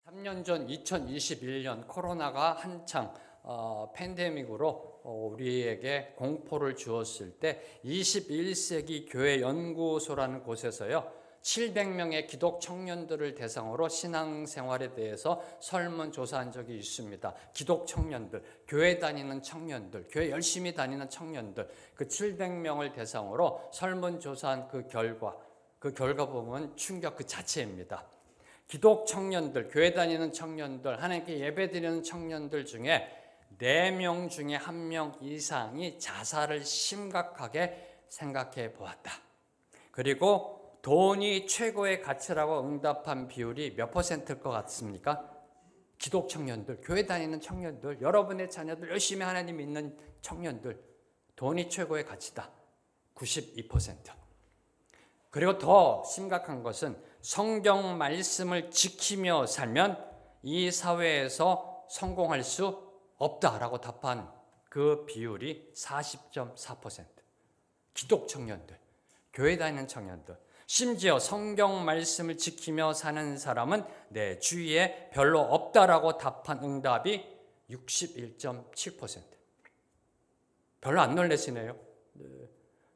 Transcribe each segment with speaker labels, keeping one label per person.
Speaker 1: 3년 전 2021년 코로나가 한창 팬데믹으로 우리에게 공포를 주었을 때 21세기 교회 연구소라는 곳에서요 700명의 기독 청년들을 대상으로 신앙생활에 대해서 설문조사한 적이 있습니다. 기독 청년들, 교회 다니는 청년들, 교회 열심히 다니는 청년들, 그 700명을 대상으로 설문조사한 그 결과 보면 충격 그 자체입니다. 기독 청년들, 교회 다니는 청년들, 하나님께 예배드리는 청년들 중에 4명 중에 1명 이상이 자살을 심각하게 생각해 보았다. 그리고 돈이 최고의 가치라고 응답한 비율이 몇 %일 것 같습니까? 기독 청년들, 교회 다니는 청년들, 여러분의 자녀들, 열심히 하나님 믿는 청년들, 돈이 최고의 가치다. 92%. 그리고 더 심각한 것은 성경 말씀을 지키며 살면 이 사회에서 성공할 수 없다라고 답한 그 비율이 40.4%. 기독 청년들, 교회 다니는 청년들, 심지어 성경 말씀을 지키며 사는 사람은 내 주위에 별로 없다라고 답한 응답이 61.7%. 별로 안 놀라시네요.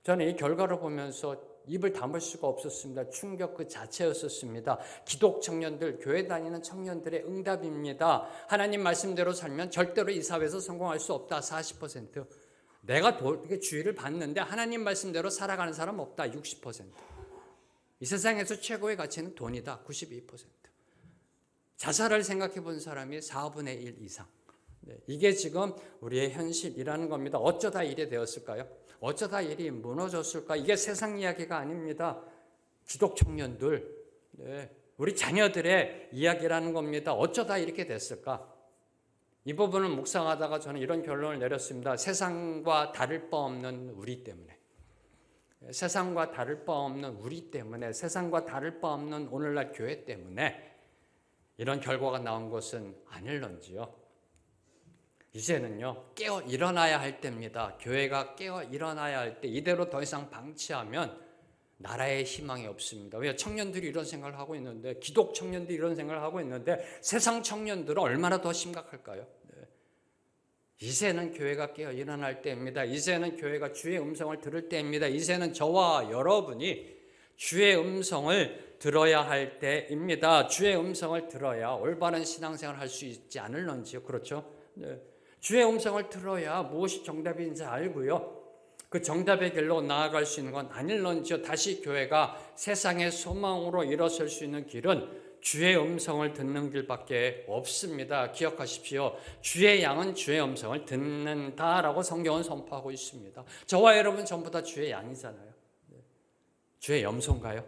Speaker 1: 저는 이 결과를 보면서 입을 다물 수가 없었습니다. 충격 그 자체였었습니다. 기독 청년들, 교회 다니는 청년들의 응답입니다. 하나님 말씀대로 살면 절대로 이 사회에서 성공할 수 없다. 40%. 내가 주의를 받는데 하나님 말씀대로 살아가는 사람 없다. 60%. 이 세상에서 최고의 가치는 돈이다. 92%. 자살을 생각해 본 사람이 4분의 1 이상. 이게 지금 우리의 현실이라는 겁니다. 어쩌다 이래 되었을까요? 어쩌다 일이 무너졌을까? 이게 세상 이야기가 아닙니다. 기독 청년들, 우리 자녀들의 이야기라는 겁니다. 어쩌다 이렇게 됐을까? 이 부분을 묵상하다가 저는 이런 결론을 내렸습니다. 세상과 다를 바 없는 우리 때문에. 세상과 다를 바 없는 우리 때문에, 세상과 다를 바 없는 오늘날 교회 때문에 이런 결과가 나온 것은 아닐런지요. 이제는요 깨어 일어나야 할 때입니다. 교회가 깨어 일어나야 할 때 이대로 더 이상 방치하면 나라의 희망이 없습니다. 왜 청년들이 이런 생각을 하고 있는데, 기독 청년들이 이런 생각을 하고 있는데 세상 청년들은 얼마나 더 심각할까요? 이제는 교회가 깨어 일어날 때입니다. 이제는 교회가 주의 음성을 들을 때입니다. 이제는 저와 여러분이 주의 음성을 들어야 할 때입니다. 주의 음성을 들어야 올바른 신앙생활을 할 수 있지 않을런지요. 그렇죠? 주의 음성을 들어야 무엇이 정답인지 알고요, 그 정답의 길로 나아갈 수 있는 건 아닐런지요. 다시 교회가 세상의 소망으로 일어설 수 있는 길은 주의 음성을 듣는 길밖에 없습니다. 기억하십시오. 주의 양은 주의 음성을 듣는다라고 성경은 선포하고 있습니다. 저와 여러분 전부 다 주의 양이잖아요. 주의 염소인가요?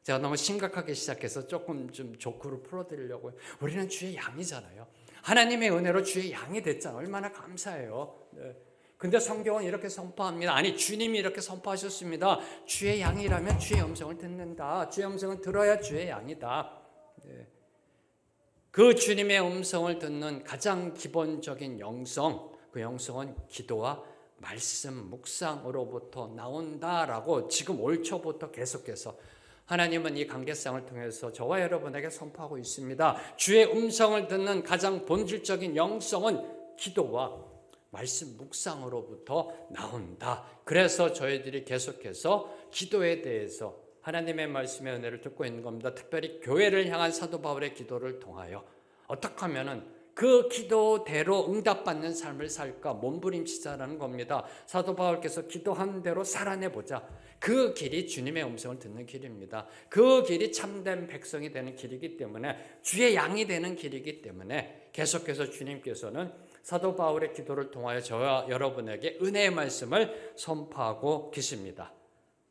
Speaker 1: 제가 너무 심각하게 시작해서 조금 좀 조크로 풀어드리려고요. 우리는 주의 양이잖아요. 하나님의 은혜로 주의 양이 됐잖아요. 얼마나 감사해요. 근데 성경은 이렇게 선포합니다. 아니, 주님이 이렇게 선포하셨습니다. 주의 양이라면 주의 음성을 듣는다. 주의 음성을 들어야 주의 양이다. 그 주님의 음성을 듣는 가장 기본적인 영성, 그 영성은 기도와 말씀, 묵상으로부터 나온다라고 지금 올 초부터 계속해서 하나님은 이 관계성을 통해서 저와 여러분에게 선포하고 있습니다. 주의 음성을 듣는 가장 본질적인 영성은 기도와 말씀 묵상으로부터 나온다. 그래서 저희들이 계속해서 기도에 대해서 하나님의 말씀의 은혜를 듣고 있는 겁니다. 특별히 교회를 향한 사도 바울의 기도를 통하여 어떻게 하면은 그 기도대로 응답받는 삶을 살까 몸부림치자라는 겁니다. 사도 바울께서 기도한 대로 살아내보자. 그 길이 주님의 음성을 듣는 길입니다. 그 길이 참된 백성이 되는 길이기 때문에, 주의 양이 되는 길이기 때문에 계속해서 주님께서는 사도 바울의 기도를 통하여 저와 여러분에게 은혜의 말씀을 선포하고 계십니다.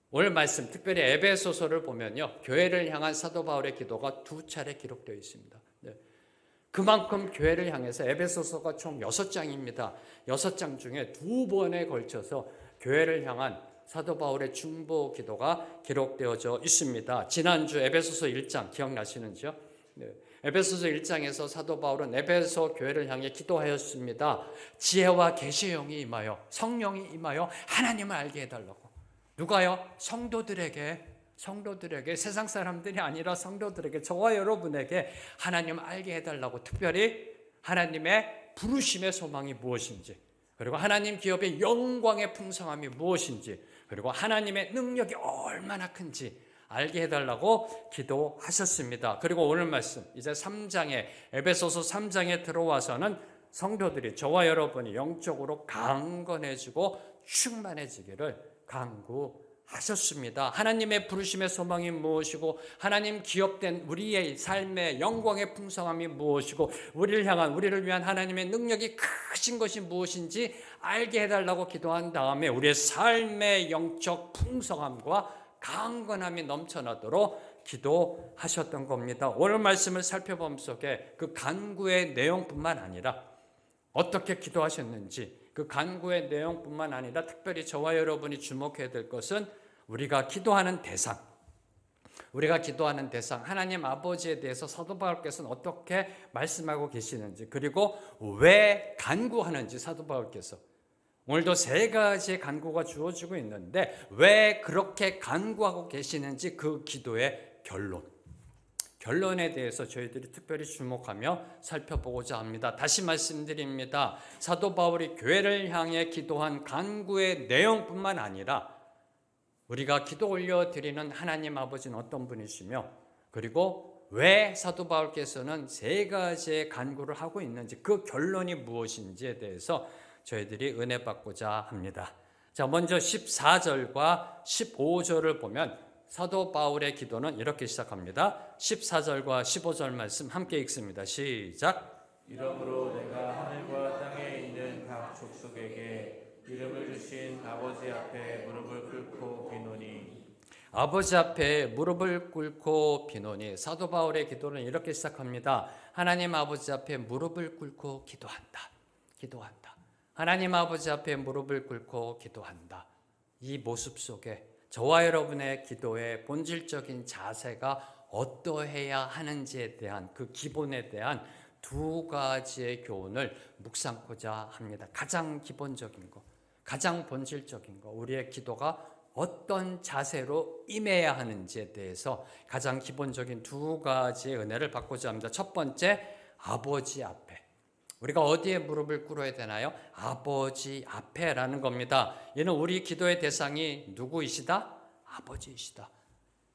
Speaker 1: 오늘 말씀, 특별히 에베소서를 보면요, 교회를 향한 사도 바울의 기도가 2차례 기록되어 있습니다. 그만큼 교회를 향해서 에베소서가 총 6장입니다. 6장 중에 2번에 걸쳐서 교회를 향한 사도 바울의 중보 기도가 기록되어져 있습니다. 지난주 에베소서 1장 기억나시는지요? 에베소서 1장에서 사도 바울은 에베소 교회를 향해 기도하였습니다. 지혜와 계시의 영이 임하여, 성령이 임하여 하나님을 알게 해달라고. 누가요? 성도들에게 성도들에게, 세상 사람들이 아니라 성도들에게, 저와 여러분에게 하나님 알게 해달라고, 특별히 하나님의 부르심의 소망이 무엇인지, 그리고 하나님 기업의 영광의 풍성함이 무엇인지, 그리고 하나님의 능력이 얼마나 큰지 알게 해달라고 기도하셨습니다. 그리고 오늘 말씀 이제 3장에, 에베소서 3장에 들어와서는 성도들이, 저와 여러분이 영적으로 강건해지고 충만해지기를 간구하셨습니다. 하나님의 부르심의 소망이 무엇이고, 하나님 기업된 우리의 삶의 영광의 풍성함이 무엇이고, 우리를 위한 하나님의 능력이 크신 것이 무엇인지 알게 해달라고 기도한 다음에 우리의 삶의 영적 풍성함과 강건함이 넘쳐나도록 기도하셨던 겁니다. 오늘 말씀을 살펴본 속에 그 간구의 내용뿐만 아니라 어떻게 기도하셨는지, 그 간구의 내용뿐만 아니라 특별히 저와 여러분이 주목해야 될 것은 우리가 기도하는 대상, 하나님 아버지에 대해서 사도 바울께서는 어떻게 말씀하고 계시는지, 그리고 왜 간구하는지 사도 바울께서, 오늘도 3가지의 간구가 주어지고 있는데 왜 그렇게 간구하고 계시는지, 그 기도의 결론에 대해서 저희들이 특별히 주목하며 살펴보고자 합니다. 다시 말씀드립니다. 사도 바울이 교회를 향해 기도한 간구의 내용뿐만 아니라 우리가 기도 올려드리는 하나님 아버지는 어떤 분이시며, 그리고 왜 사도 바울께서는 3가지의 간구를 하고 있는지, 그 결론이 무엇인지에 대해서 저희들이 은혜 받고자 합니다. 자, 먼저 14절과 15절을 보면 사도 바울의 기도는 이렇게 시작합니다. 14절과 15절 말씀 함께 읽습니다. 시작.
Speaker 2: 이러므로 내가 하늘과 땅에 있는 각 족속에게 이름을 주신 아버지 앞에 무릎을 꿇고 비노니.
Speaker 1: 아버지 앞에 무릎을 꿇고 비노니. 사도 바울의 기도는 이렇게 시작합니다. 하나님 아버지 앞에 무릎을 꿇고 기도한다. 하나님 아버지 앞에 무릎을 꿇고 기도한다. 이 모습 속에 저와 여러분의 기도의 본질적인 자세가 어떠해야 하는지에 대한, 그 기본에 대한 2가지의 교훈을 묵상하고자 합니다. 가장 기본적인 거, 가장 본질적인 거, 우리의 기도가 어떤 자세로 임해야 하는지에 대해서 가장 기본적인 2가지의 은혜를 받고자 합니다. 첫 번째, 아버지 앞에. 우리가 어디에 무릎을 꿇어야 되나요? 아버지 앞에라는 겁니다. 이는 우리 기도의 대상이 누구이시다? 아버지이시다.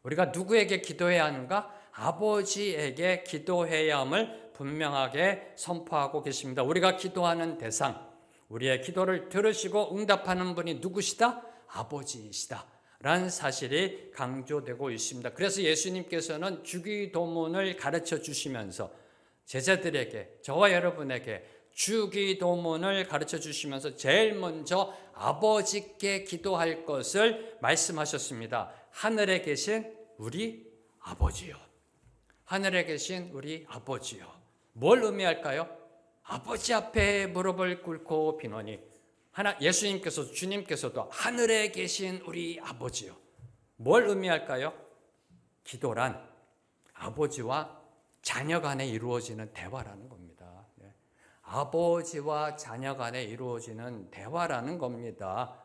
Speaker 1: 우리가 누구에게 기도해야 하는가? 아버지에게 기도해야 함을 분명하게 선포하고 계십니다. 우리가 기도하는 대상, 우리의 기도를 들으시고 응답하는 분이 누구시다? 아버지이시다 라는 사실이 강조되고 있습니다. 그래서 예수님께서는 주기도문을 가르쳐 주시면서 제자들에게, 저와 여러분에게 주기도문을 가르쳐 주시면서 제일 먼저 아버지께 기도할 것을 말씀하셨습니다. 하늘에 계신 우리 아버지요. 하늘에 계신 우리 아버지요. 뭘 의미할까요? 아버지 앞에 무릎을 꿇고 비노니. 예수님께서도, 주님께서도 하늘에 계신 우리 아버지요. 뭘 의미할까요? 기도란 아버지와 자녀 간에 이루어지는 대화라는 겁니다. 아버지와 자녀 간에 이루어지는 대화라는 겁니다.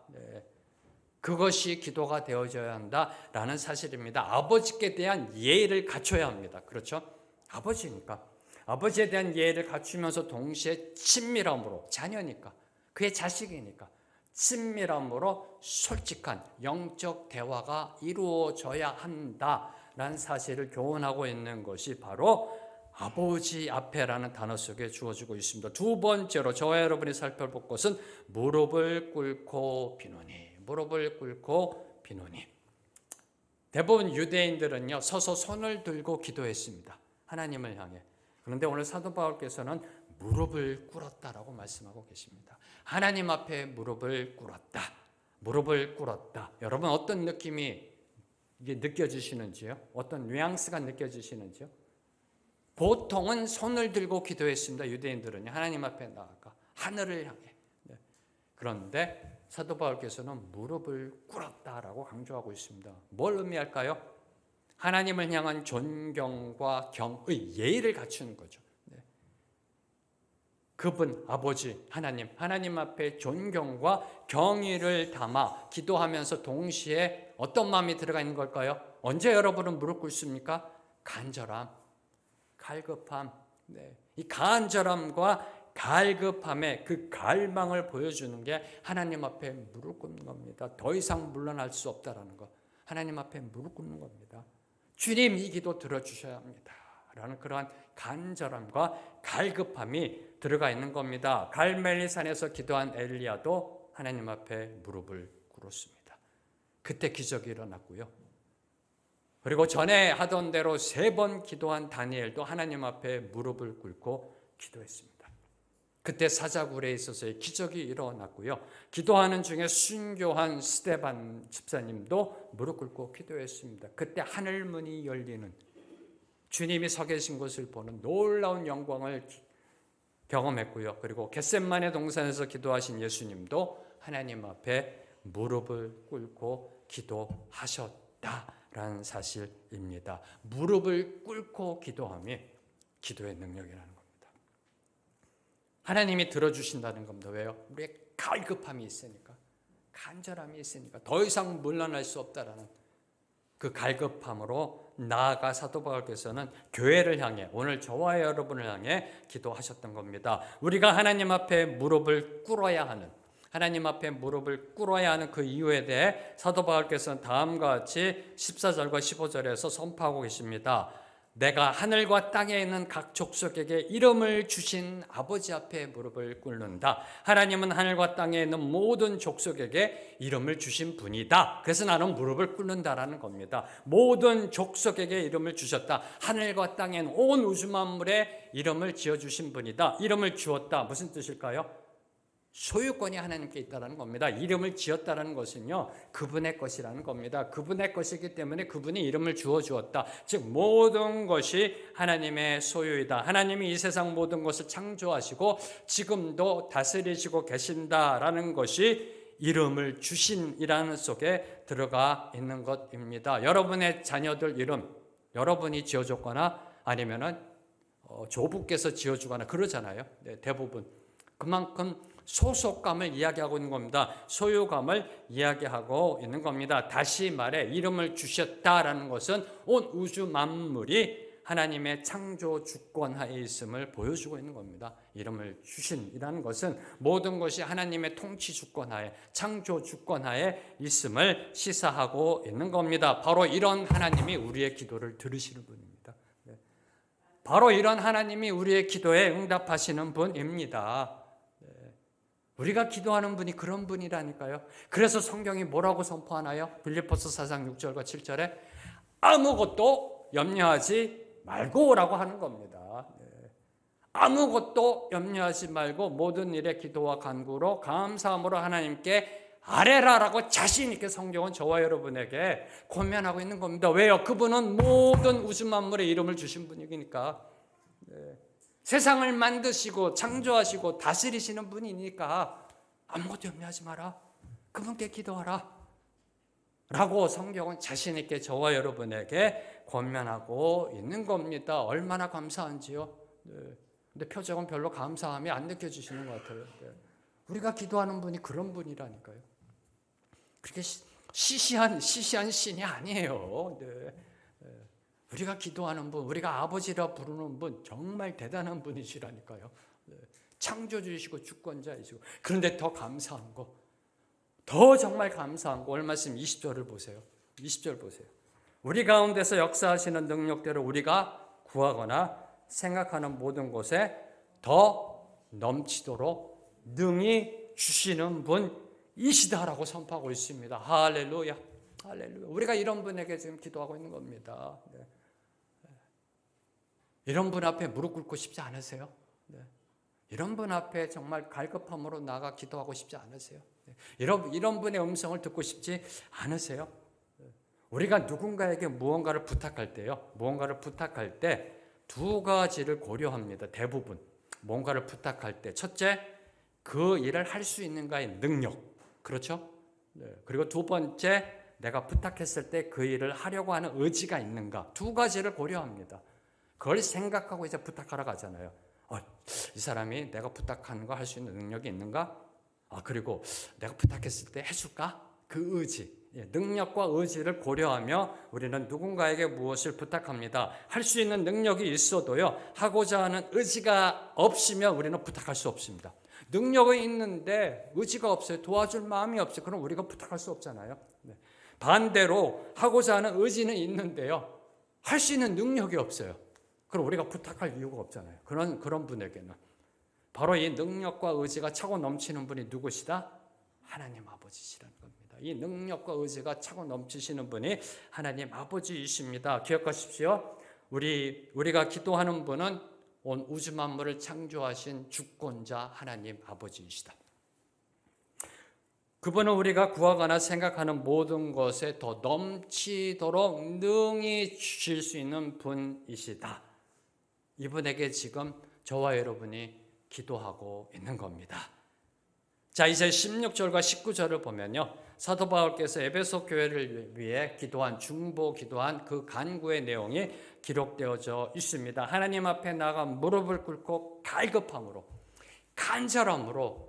Speaker 1: 그것이 기도가 되어져야 한다라는 사실입니다. 아버지께 대한 예의를 갖춰야 합니다. 그렇죠? 아버지니까. 아버지에 대한 예의를 갖추면서 동시에 친밀함으로, 자녀니까, 그의 자식이니까 친밀함으로 솔직한 영적 대화가 이루어져야 한다라는 사실을 교훈하고 있는 것이 바로 아버지 앞에라는 단어 속에 주어지고 있습니다. 2번째로 저와 여러분이 살펴볼 것은 무릎을 꿇고 비노니. 무릎을 꿇고 비노니. 대부분 유대인들은요, 서서 손을 들고 기도했습니다. 하나님을 향해. 그런데 오늘 사도 바울께서는 무릎을 꿇었다라고 말씀하고 계십니다. 하나님 앞에 무릎을 꿇었다. 무릎을 꿇었다. 여러분 어떤 느낌이 이게 느껴지시는지요? 어떤 뉘앙스가 느껴지시는지요? 보통은 손을 들고 기도했습니다. 유대인들은 하나님 앞에 나아가 하늘을 향해. 그런데 사도 바울께서는 무릎을 꿇었다라고 강조하고 있습니다. 뭘 의미할까요? 하나님을 향한 존경과 경의, 예의를 갖추는 거죠. 그분 아버지 하나님 앞에 존경과 경의를 담아 기도하면서 동시에 어떤 마음이 들어가 있는 걸까요? 언제 여러분은 무릎 꿇습니까? 간절함, 갈급함. 네. 이 간절함과 갈급함의 그 갈망을 보여주는 게 하나님 앞에 무릎 꿇는 겁니다. 더 이상 물러날 수 없다라는 거. 하나님 앞에 무릎 꿇는 겁니다. 주님, 이 기도 들어주셔야 합니다. 라는 그러한 간절함과 갈급함이 들어가 있는 겁니다. 갈멜리산에서 기도한 엘리야도 하나님 앞에 무릎을 꿇었습니다. 그때 기적이 일어났고요. 그리고 전에 하던 대로 3번 기도한 다니엘도 하나님 앞에 무릎을 꿇고 기도했습니다. 그때 사자굴에 있어서의 기적이 일어났고요. 기도하는 중에 순교한 스데반 집사님도 무릎 꿇고 기도했습니다. 그때 하늘문이 열리는, 주님이 서 계신 곳을 보는 놀라운 영광을 경험했고요. 그리고 겟셋마네 동산에서 기도하신 예수님도 하나님 앞에 무릎을 꿇고 기도하셨다라는 사실입니다. 무릎을 꿇고 기도함이 기도의 능력이라는 겁니다. 하나님이 들어주신다는 겁니다. 왜요? 우리의 갈급함이 있으니까, 간절함이 있으니까, 더 이상 물러날 수 없다라는 그 갈급함으로 나아가 사도 바울께서는 교회를 향해, 오늘 저와 여러분을 향해 기도하셨던 겁니다. 우리가 하나님 앞에 무릎을 꿇어야 하는, 하나님 앞에 무릎을 꿇어야 하는 그 이유에 대해 사도 바울께서는 다음과 같이 14절과 15절에서 선포하고 계십니다. 내가 하늘과 땅에 있는 각 족속에게 이름을 주신 아버지 앞에 무릎을 꿇는다. 하나님은 하늘과 땅에 있는 모든 족속에게 이름을 주신 분이다. 그래서 나는 무릎을 꿇는다라는 겁니다. 모든 족속에게 이름을 주셨다. 하늘과 땅에 있는 온 우주 만물에 이름을 지어주신 분이다. 이름을 주었다. 무슨 뜻일까요? 소유권이 하나님께 있다는 겁니다. 이름을 지었다는 것은요, 그분의 것이라는 겁니다. 그분의 것이기 때문에 그분이 이름을 주어 주었다. 즉 모든 것이 하나님의 소유이다. 하나님이 이 세상 모든 것을 창조하시고 지금도 다스리시고 계신다라는 것이 이름을 주신이라는 속에 들어가 있는 것입니다. 여러분의 자녀들 이름 여러분이 지어줬거나 아니면은 조부께서 지어주거나 그러잖아요. 네, 대부분 그만큼 소속감을 이야기하고 있는 겁니다. 소유감을 이야기하고 있는 겁니다. 다시 말해 이름을 주셨다라는 것은 온 우주 만물이 하나님의 창조 주권하에 있음을 보여주고 있는 겁니다. 이름을 주신이라는 것은 모든 것이 하나님의 통치 주권하에, 창조 주권하에 있음을 시사하고 있는 겁니다. 바로 이런 하나님이 우리의 기도를 들으시는 분입니다. 바로 이런 하나님이 우리의 기도에 응답하시는 분입니다. 우리가 기도하는 분이 그런 분이라니까요. 그래서 성경이 뭐라고 선포하나요? 빌립보서 4장 6절과 7절에 아무것도 염려하지 말고라고 하는 겁니다. 아무것도 염려하지 말고 모든 일에 기도와 간구로 감사함으로 하나님께 아뢰라라고 자신 있게 성경은 저와 여러분에게 권면하고 있는 겁니다. 왜요? 그분은 모든 우주 만물의 이름을 주신 분이니까. 세상을 만드시고 창조하시고 다스리시는 분이니까 아무것도 염려하지 마라. 그분께 기도하라. 라고 성경은 자신 있게 저와 여러분에게 권면하고 있는 겁니다. 얼마나 감사한지요. 근데 표정은 별로 감사함이 안 느껴지시는 것 같아요. 우리가 기도하는 분이 그런 분이라니까요. 그렇게 시시한 신이 아니에요. 우리가 기도하는 분, 우리가 아버지라 부르는 분 정말 대단한 분이시라니까요. 창조주이시고 주권자이시고. 그런데 더 감사한 거, 더 정말 감사한 거, 오늘 말씀 20절을 보세요. 20절 보세요. 우리 가운데서 역사하시는 능력대로 우리가 구하거나 생각하는 모든 곳에 더 넘치도록 능히 주시는 분이시다라고 선포하고 있습니다. 할렐루야. 할렐루야. 우리가 이런 분에게 지금 기도하고 있는 겁니다. 이런 분 앞에 무릎 꿇고 싶지 않으세요? 이런 분 앞에 정말 갈급함으로 나가 기도하고 싶지 않으세요? 이런 분의 음성을 듣고 싶지 않으세요? 우리가 누군가에게 무언가를 부탁할 때요, 무언가를 부탁할 때 두 가지를 고려합니다. 대부분 뭔가를 부탁할 때 첫째, 그 일을 할 수 있는가의 능력, 그렇죠? 그리고 두 번째, 내가 부탁했을 때 그 일을 하려고 하는 의지가 있는가, 두 가지를 고려합니다. 그걸 생각하고 이제 부탁하러 가잖아요. 이 사람이 내가 부탁하는 거 할 수 있는 능력이 있는가? 그리고 내가 부탁했을 때 해줄까? 그 의지. 능력과 의지를 고려하며 우리는 누군가에게 무엇을 부탁합니다. 할 수 있는 능력이 있어도요, 하고자 하는 의지가 없으면 우리는 부탁할 수 없습니다. 능력이 있는데 의지가 없어요. 도와줄 마음이 없어요. 그럼 우리가 부탁할 수 없잖아요. 반대로 하고자 하는 의지는 있는데요, 할 수 있는 능력이 없어요. 그럼 우리가 부탁할 이유가 없잖아요. 그런 분에게는 바로 이 능력과 의지가 차고 넘치는 분이 누구시다? 하나님 아버지시라는 겁니다. 이 능력과 의지가 차고 넘치시는 분이 하나님 아버지이십니다. 기억하십시오. 우리가 기도하는 분은 온 우주 만물을 창조하신 주권자 하나님 아버지이시다. 그분은 우리가 구하거나 생각하는 모든 것에 더 넘치도록 능히 주실 수 있는 분이시다. 이분에게 지금 저와 여러분이 기도하고 있는 겁니다. 자, 이제 16절과 19절을 보면요, 사도 바울께서 에베소 교회를 위해 기도한 그 간구의 내용이 기록되어져 있습니다. 하나님 앞에 나가 무릎을 꿇고 갈급함으로, 간절함으로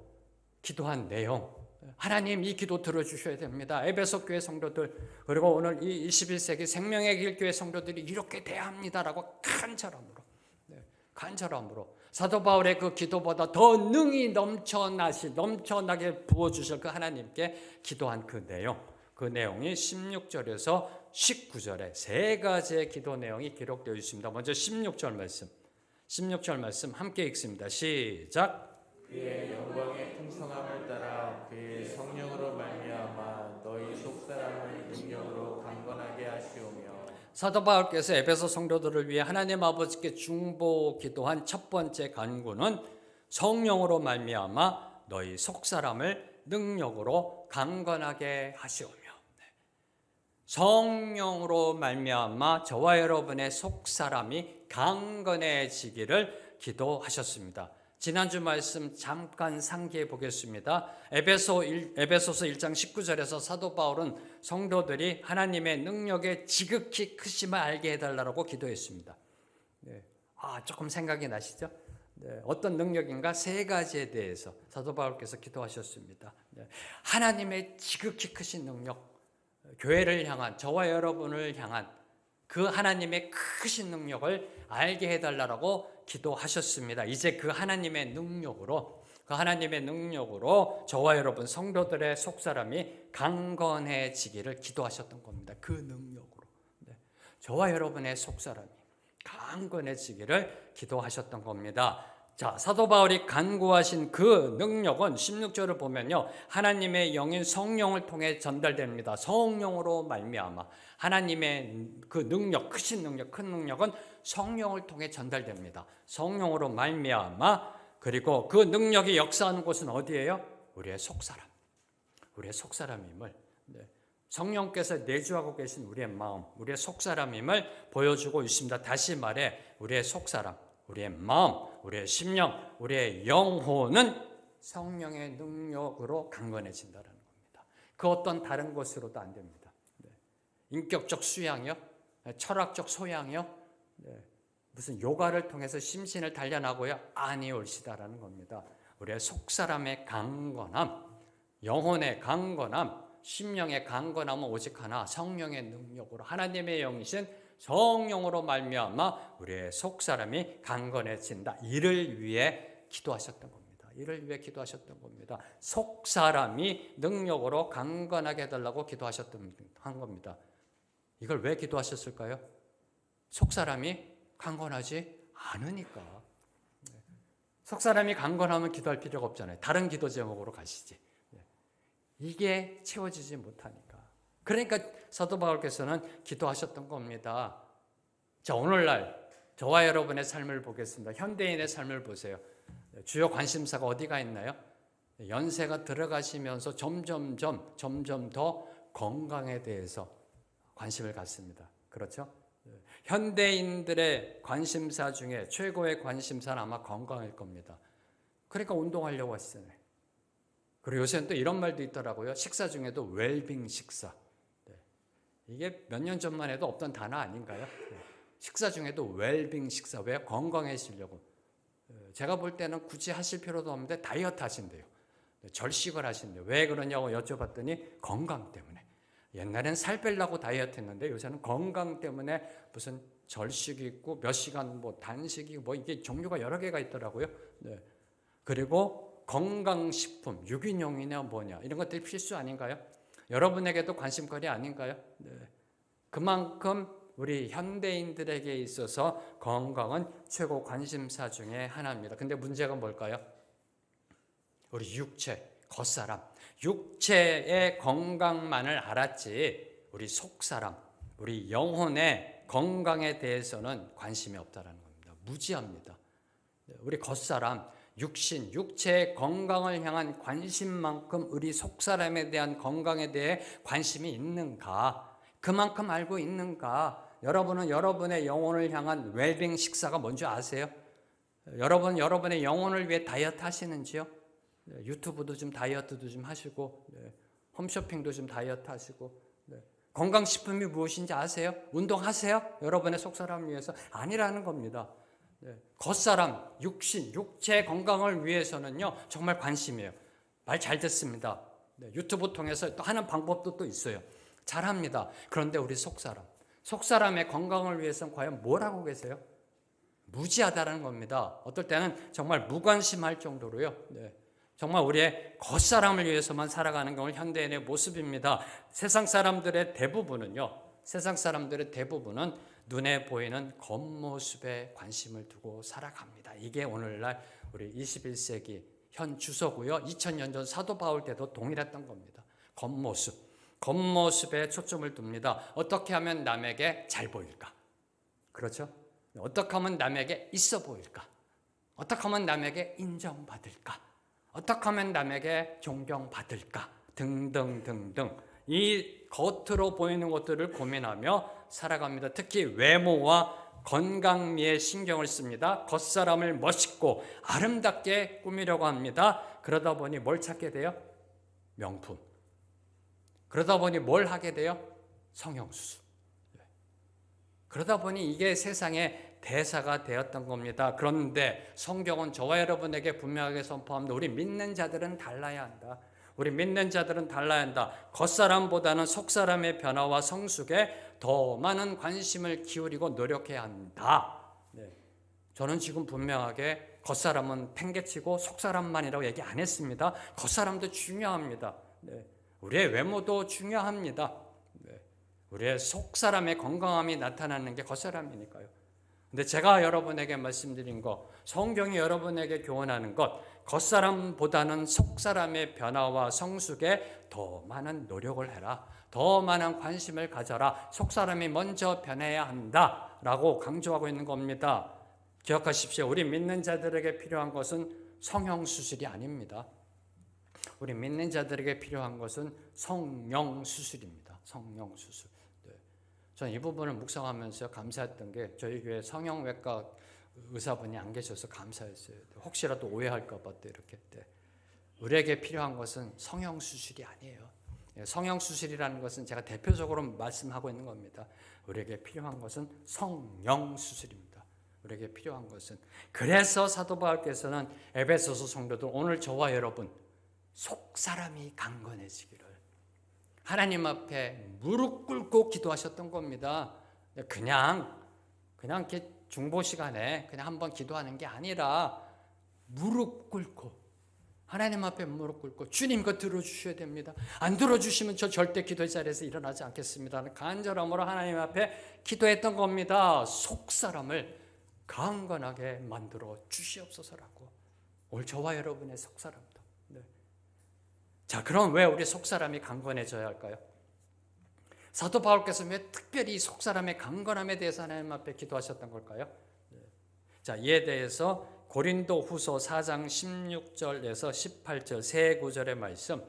Speaker 1: 기도한 내용, 하나님 이 기도 들어주셔야 됩니다. 에베소 교회 성도들, 그리고 오늘 이 21세기 생명의 길 교회 성도들이 이렇게 돼야 합니다라고 간절함으로 사도 바울의 그 기도보다 더 능히 넘쳐나게 부어주실 그 하나님께 기도한 그 내용이 16절에서 19절에 세 가지의 기도 내용이 기록되어 있습니다. 먼저 16절 말씀 함께 읽습니다. 시작.
Speaker 2: 그의 영광의 풍성함을 따라 그의 성령으로 말미암아 너희 속사람을 능력으로 강건하게 하시오며.
Speaker 1: 사도 바울께서 에베소 성도들을 위해 하나님 아버지께 중보 기도한 첫 번째 간구는 성령으로 말미암아 너희 속사람을 능력으로 강건하게 하시오며, 성령으로 말미암아 저와 여러분의 속사람이 강건해지기를 기도하셨습니다. 지난주 말씀 잠깐 상기해 보겠습니다. 에베소서 1장 19절에서 사도 바울은 성도들이 하나님의 능력의 지극히 크심을 알게 해달라고 기도했습니다. 조금 생각이 나시죠? 어떤 능력인가? 세 가지에 대해서 사도 바울께서 기도하셨습니다. 하나님의 지극히 크신 능력, 교회를 향한, 저와 여러분을 향한 그 하나님의 크신 능력을 알게 해달라고 기도하셨습니다. 이제 그 하나님의 능력으로 저와 여러분 성도들의 속사람이 강건해지기를 기도하셨던 겁니다. 그 능력으로 저와 여러분의 속사람이 강건해지기를 기도하셨던 겁니다. 자, 사도 바울이 간구하신 그 능력은 16절을 보면요, 하나님의 영인 성령을 통해 전달됩니다. 성령으로 말미암아 하나님의 그 능력, 크신 능력, 큰 능력은 성령을 통해 전달됩니다. 성령으로 말미암아, 그리고 그 능력이 역사하는 곳은 어디예요? 우리의 속사람임을, 성령께서 내주하고 계신 우리의 마음, 우리의 속사람임을 보여주고 있습니다. 다시 말해 우리의 속사람, 우리의 마음, 우리의 심령, 우리의 영혼은 성령의 능력으로 강건해진다는 겁니다. 그 어떤 다른 것으로도 안 됩니다. 인격적 수양이요? 철학적 소양이요? 무슨 요가를 통해서 심신을 단련하고요? 아니 옳시다라는 겁니다. 우리의 속사람의 강건함, 영혼의 강건함, 심령의 강건함은 오직 하나, 성령의 능력으로, 하나님의 영이신 성령으로 말미암아 우리의 속사람이 강건해진다. 이를 위해 기도하셨던 겁니다. 속사람이 능력으로 강건하게 해달라고 기도하셨던 겁니다. 이걸 왜 기도하셨을까요? 속사람이 강건하지 않으니까. 속사람이 강건하면 기도할 필요가 없잖아요. 다른 기도 제목으로 가시지. 이게 채워지지 못하니까. 그러니까 사도 바울께서는 기도하셨던 겁니다. 자, 오늘날 저와 여러분의 삶을 보겠습니다. 현대인의 삶을 보세요. 주요 관심사가 어디가 있나요? 연세가 들어가시면서 점점 더 건강에 대해서 관심을 갖습니다. 그렇죠? 현대인들의 관심사 중에 최고의 관심사는 아마 건강일 겁니다. 그러니까 운동하려고 하시잖아요. 그리고 요새는 또 이런 말도 있더라고요. 식사 중에도 웰빙 식사. 이게 몇 년 전만 해도 없던 단어 아닌가요? 식사 중에도 웰빙 식사. 왜? 건강해지려고. 제가 볼 때는 굳이 하실 필요도 없는데 다이어트 하신대요. 절식을 하신대요. 왜 그러냐고 여쭤봤더니 건강 때문에. 옛날엔 살 빼려고 다이어트 했는데 요새는 건강 때문에 무슨 절식이 있고 몇 시간 뭐 단식이 뭐 이게 종류가 여러 개가 있더라고요. 네. 그리고 건강식품, 유기농이냐 뭐냐 이런 것들이 필수 아닌가요? 여러분에게도 관심거리 아닌가요? 네. 그만큼 우리 현대인들에게 있어서 건강은 최고 관심사 중에 하나입니다. 근데 문제가 뭘까요? 우리 육체, 겉사람, 육체의 건강만을 알았지 우리 속사람, 우리 영혼의 건강에 대해서는 관심이 없다는 겁니다. 무지합니다. 우리 겉사람, 육신, 육체의 건강을 향한 관심만큼 우리 속사람에 대한 건강에 대해 관심이 있는가? 그만큼 알고 있는가? 여러분은 여러분의 영혼을 향한 웰빙 식사가 뭔지 아세요? 여러분의 영혼을 위해 다이어트 하시는지요? 유튜브도 좀 다이어트도 좀 하시고, 홈쇼핑도 좀 다이어트 하시고, 건강식품이 무엇인지 아세요? 운동하세요? 여러분의 속사람을 위해서? 아니라는 겁니다. 겉사람, 육신, 육체 건강을 위해서는요, 정말 관심이에요. 말 잘 듣습니다. 유튜브 통해서 또 하는 방법도 또 있어요. 잘합니다. 그런데 우리 속사람의 건강을 위해서는 과연 뭘 하고 계세요? 무지하다는 겁니다. 어떨 때는 정말 무관심할 정도로요. 정말 우리의 겉사람을 위해서만 살아가는 건 현대인의 모습입니다. 세상 사람들의 대부분은 눈에 보이는 겉모습에 관심을 두고 살아갑니다. 이게 오늘날 우리 21세기 현 주소고요. 2000년 전 사도 바울 때도 동일했던 겁니다. 겉모습에 초점을 둡니다. 어떻게 하면 남에게 잘 보일까? 그렇죠? 어떻게 하면 남에게 있어 보일까? 어떻게 하면 남에게 인정받을까? 어떻게 하면 남에게 존경받을까? 등등등등 이 겉으로 보이는 것들을 고민하며 살아갑니다. 특히 외모와 건강미에 신경을 씁니다. 겉사람을 멋있고 아름답게 꾸미려고 합니다. 그러다 보니 뭘 찾게 돼요? 명품. 그러다 보니 뭘 하게 돼요? 성형수술. 그러다 보니 이게 세상의 대사가 되었던 겁니다. 그런데 성경은 저와 여러분에게 분명하게 선포합니다. 우리 믿는 자들은 달라야 한다. 우리 믿는 자들은 달라야 한다. 겉사람보다는 속사람의 변화와 성숙에 더 많은 관심을 기울이고 노력해야 한다. 저는 지금 분명하게 겉사람은 팽개치고 속사람만이라고 얘기 안 했습니다. 겉사람도 중요합니다. 우리의 외모도 중요합니다. 우리의 속사람의 건강함이 나타나는 게 겉사람이니까요. 근데 제가 여러분에게 말씀드린 것, 성경이 여러분에게 교훈하는 것, 겉사람보다는 속사람의 변화와 성숙에 더 많은 노력을 해라. 더 많은 관심을 가져라. 속사람이 먼저 변해야 한다라고 강조하고 있는 겁니다. 기억하십시오. 우리 믿는 자들에게 필요한 것은 성형수술이 아닙니다. 우리 믿는 자들에게 필요한 것은 성령수술입니다. 성령수술. 저는 이 부분을 묵상하면서 감사했던 게 저희 교회 성형외과 의사분이 안 계셔서 감사했어요. 혹시라도 오해할까 봐 이렇게. 우리에게 필요한 것은 성형수술이 아니에요. 성형수술이라는 것은 제가 대표적으로 말씀하고 있는 겁니다. 우리에게 필요한 것은 성령수술입니다. 우리에게 필요한 것은. 그래서 사도 바울께서는 에베소서 성도들 오늘 저와 여러분 속사람이 강건해지기를 하나님 앞에 무릎 꿇고 기도하셨던 겁니다. 그냥 이렇게 중보 시간에 그냥 한번 기도하는 게 아니라 무릎 꿇고 하나님 앞에 무릎 꿇고 주님 거 들어주셔야 됩니다. 안 들어주시면 저 절대 기도의 자리에서 일어나지 않겠습니다. 간절함으로 하나님 앞에 기도했던 겁니다. 속사람을 강건하게 만들어 주시옵소서라고. 오늘 저와 여러분의 속사람도. 자, 그럼 왜 우리 속사람이 강건해져야 할까요? 사도 바울께서 왜 특별히 속사람의 강건함에 대해서 하나님 앞에 기도하셨던 걸까요? 자, 이에 대해서 고린도 후서 4장 16절에서 18절 세 구절의 말씀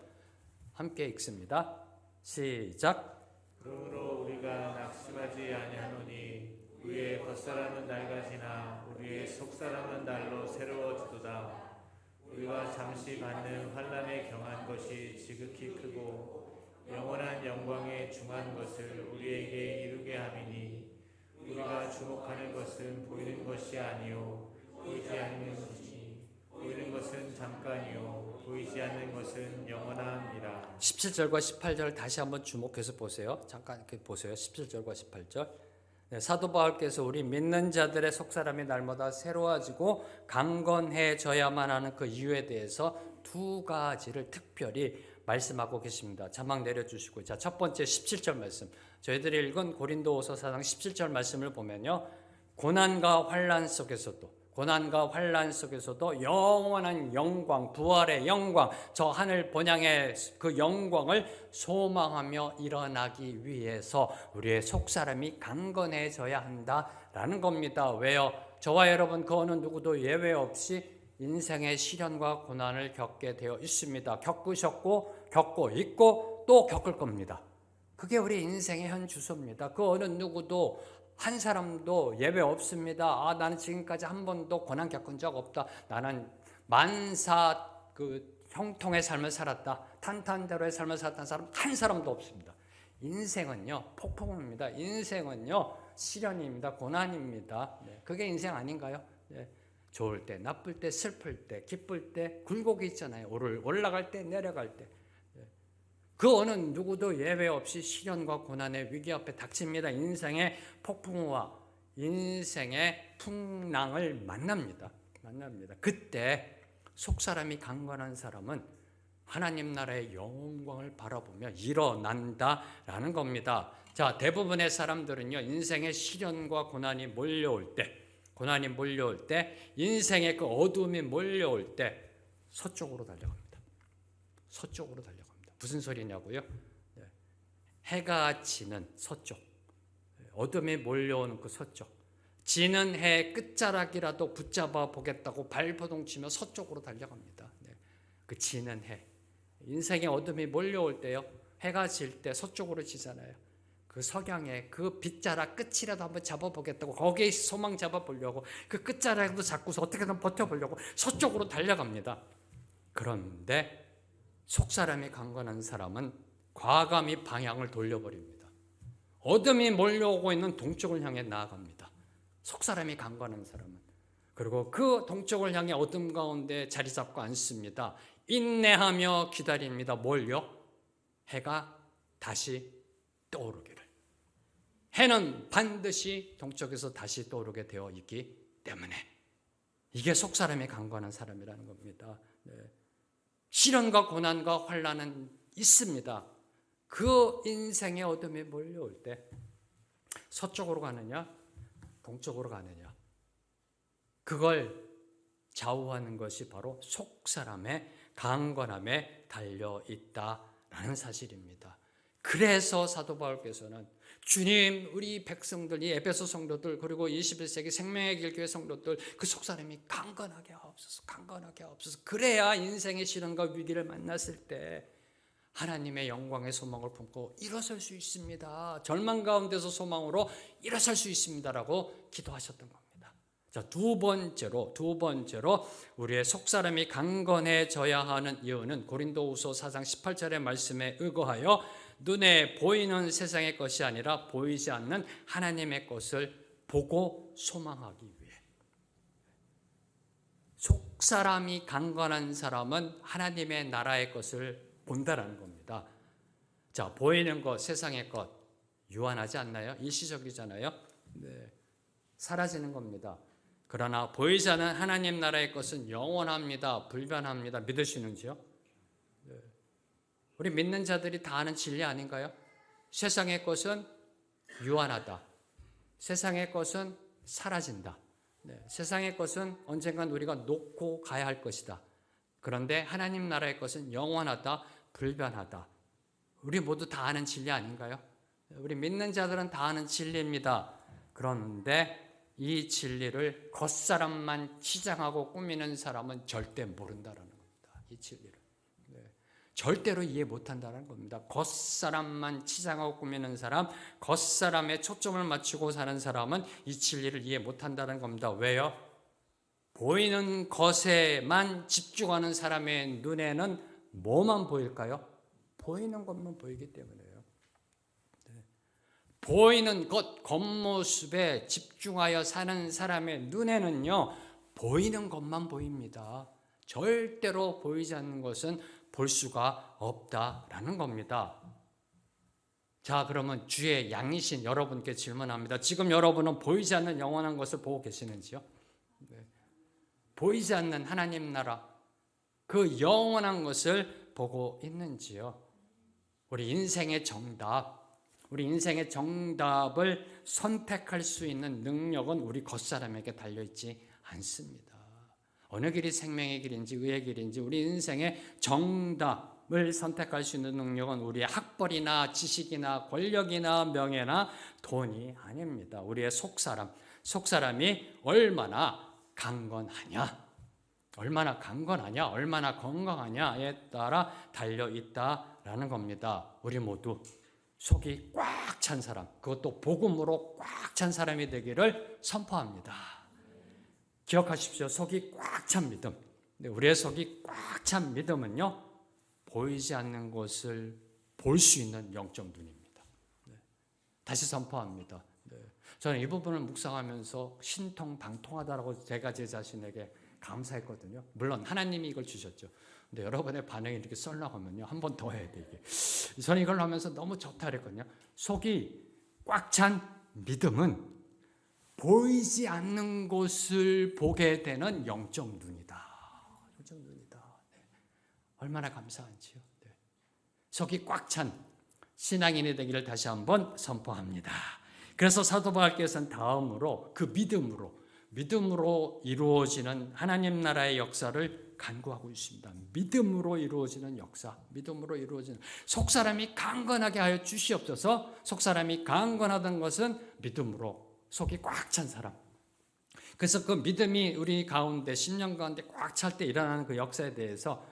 Speaker 1: 함께 읽습니다. 시작.
Speaker 2: 그러므로 우리가 낙심하지 아니하노니 우리의 겉사람은 낡아지나 우리의 속사람은 날로 새로워지도다. 우리가 잠시 받는 환난에 경한 것이 지극히 크고 영원한 영광에 중한 것을 우리에게 이루게 함이니 우리가 주목하는 것은 보이는 것이 아니요 보이지 않는 것이니 보이는 것은 잠깐이요 보이지 않는 것은 영원함이라.
Speaker 1: 17절과 18절 다시 한번 주목해서 보세요. 잠깐 이렇게 보세요. 17절과 18절. 네, 사도 바울께서 우리 믿는 자들의 속사람이 날마다 새로워지고 강건해져야만 하는 그 이유에 대해서 두 가지를 특별히 말씀하고 계십니다. 자막 내려주시고, 자, 첫 번째 17절 말씀. 저희들이 읽은 고린도후서 4장 17절 말씀을 보면요, 고난과 환난 속에서도 영원한 영광, 부활의 영광, 저 하늘 본향의 그 영광을 소망하며 일어나기 위해서 우리의 속사람이 강건해져야 한다라는 겁니다. 왜요? 저와 여러분 그 어느 누구도 예외 없이 인생의 시련과 고난을 겪게 되어 있습니다. 겪으셨고 겪고 있고 또 겪을 겁니다. 그게 우리 인생의 현 주소입니다. 그 어느 누구도 한 사람도 예외 없습니다. 나는 지금까지 한 번도 고난 겪은 적 없다. 나는 만사 형통의 삶을 살았다. 탄탄대로의 삶을 살았다는 사람 한 사람도 없습니다. 인생은요 폭풍입니다. 인생은요 시련입니다. 고난입니다. 네, 그게 인생 아닌가요? 네. 좋을 때, 나쁠 때, 슬플 때, 기쁠 때, 굴곡이 있잖아요. 올라갈 때, 내려갈 때. 그 어느 누구도 예외 없이 시련과 고난의 위기 앞에 닥칩니다. 인생의 폭풍우와 인생의 풍랑을 만납니다. 그때 속사람이 강건한 사람은 하나님 나라의 영광을 바라보며 일어난다라는 겁니다. 자, 대부분의 사람들은요, 인생의 시련과 고난이 몰려올 때, 인생의 그 어둠이 몰려올 때 서쪽으로 달려갑니다. 무슨 소리냐고요? 해가 지는 서쪽, 어둠이 몰려오는 그 서쪽, 지는 해 끝자락이라도 붙잡아 보겠다고 발버둥치며 서쪽으로 달려갑니다. 그 지는 해, 인생의 어둠이 몰려올 때요, 해가 질 때 서쪽으로 지잖아요. 그 석양의 그 빗자락 끝이라도 한번 잡아보겠다고, 거기에 소망 잡아보려고, 그 끝자락도 잡고서 어떻게든 버텨보려고 서쪽으로 달려갑니다. 그런데 속사람이 강건한 사람은 과감히 방향을 돌려버립니다. 어둠이 몰려오고 있는 동쪽을 향해 나아갑니다. 속사람이 강건한 사람은. 그리고 그 동쪽을 향해 어둠 가운데 자리 잡고 앉습니다. 인내하며 기다립니다. 뭘요? 해가 다시 떠오르기를. 해는 반드시 동쪽에서 다시 떠오르게 되어 있기 때문에 이게 속사람이 강건한 사람이라는 겁니다. 네. 시련과 고난과 환난은 있습니다. 그 인생의 어둠이 몰려올 때 서쪽으로 가느냐 동쪽으로 가느냐, 그걸 좌우하는 것이 바로 속사람의 강건함에 달려있다라는 사실입니다. 그래서 사도 바울께서는 주님, 우리 백성들, 이 에베소 성도들, 그리고 21세기 생명의 길 교회 성도들, 그 속사람이 강건하게 하옵소서. 그래야 인생의 시련과 위기를 만났을 때 하나님의 영광의 소망을 품고 일어설 수 있습니다. 절망 가운데서 소망으로 일어설 수 있습니다라고 기도하셨던 겁니다. 자, 두 번째로 우리의 속사람이 강건해져야 하는 이유는 고린도후서 4장 18절의 말씀에 의거하여 눈에 보이는 세상의 것이 아니라 보이지 않는 하나님의 것을 보고 소망하기 위해. 속사람이 강건한 사람은 하나님의 나라의 것을 본다라는 겁니다. 자, 보이는 것, 세상의 것 유한하지 않나요? 일시적이잖아요. 네, 사라지는 겁니다. 그러나 보이지 않는 하나님 나라의 것은 영원합니다. 불변합니다. 믿으시는지요? 네. 우리 믿는 자들이 다 아는 진리 아닌가요? 세상의 것은 유한하다. 세상의 것은 사라진다. 네, 세상의 것은 언젠간 우리가 놓고 가야 할 것이다. 그런데 하나님 나라의 것은 영원하다, 불변하다. 우리 모두 다 아는 진리 아닌가요? 우리 믿는 자들은 다 아는 진리입니다. 그런데 이 진리를 겉사람만 치장하고 꾸미는 사람은 절대 모른다라는 겁니다. 이 진리를. 절대로 이해 못한다는 겁니다. 겉사람만 치장하고 꾸미는 사람, 겉사람에 초점을 맞추고 사는 사람은 이 진리를 이해 못한다는 겁니다. 왜요? 보이는 것에만 집중하는 사람의 눈에는 뭐만 보일까요? 보이는 것만 보이기 때문에요. 보이는 것, 겉모습에 집중하여 사는 사람의 눈에는요, 보이는 것만 보입니다. 절대로 보이지 않는 것은 볼 수가 없다라는 겁니다. 자, 그러면 주의 양이신 여러분께 질문합니다. 지금 여러분은 보이지 않는 영원한 것을 보고 계시는지요? 네. 보이지 않는 하나님 나라, 그 영원한 것을 보고 있는지요? 우리 인생의 정답을 선택할 수 있는 능력은 우리 겉사람에게 달려있지 않습니다. 어느 길이 생명의 길인지 의의 길인지 우리 인생의 정답을 선택할 수 있는 능력은 우리의 학벌이나 지식이나 권력이나 명예나 돈이 아닙니다. 우리의 속사람이 얼마나 강건하냐, 얼마나 건강하냐에 따라 달려있다라는 겁니다. 우리 모두 속이 꽉 찬 사람, 그것도 복음으로 꽉 찬 사람이 되기를 선포합니다. 기억하십시오. 속이 꽉 찬 믿음. 우리의 속이 꽉 찬 믿음은요, 보이지 않는 것을 볼 수 있는 영적 눈입니다. 다시 선포합니다. 저는 이 부분을 묵상하면서 신통방통하다라고 제가 제 자신에게 감사했거든요. 물론 하나님이 이걸 주셨죠. 근데 여러분의 반응이 이렇게 썰나가면요, 한 번 더 해야 돼 이게. 저는 이걸 하면서 너무 좋다 그랬거든요. 속이 꽉 찬 믿음은 보이지 않는 것을 보게 되는 영적 눈이다. 영적 눈이다. 네. 얼마나 감사한지요. 네. 속이 꽉 찬 신앙인이 되기를 다시 한번 선포합니다. 그래서 사도 바울께서는 다음으로 그 믿음으로 이루어지는 하나님 나라의 역사를 간구하고 있습니다. 믿음으로 이루어지는 역사, 믿음으로 이루어지는, 속사람이 강건하게 하여 주시옵소서. 속사람이 강건하던 것은 믿음으로, 속이 꽉 찬 사람. 그래서 그 믿음이 우리 가운데 10년 가운데 꽉 찰 때 일어나는 그 역사에 대해서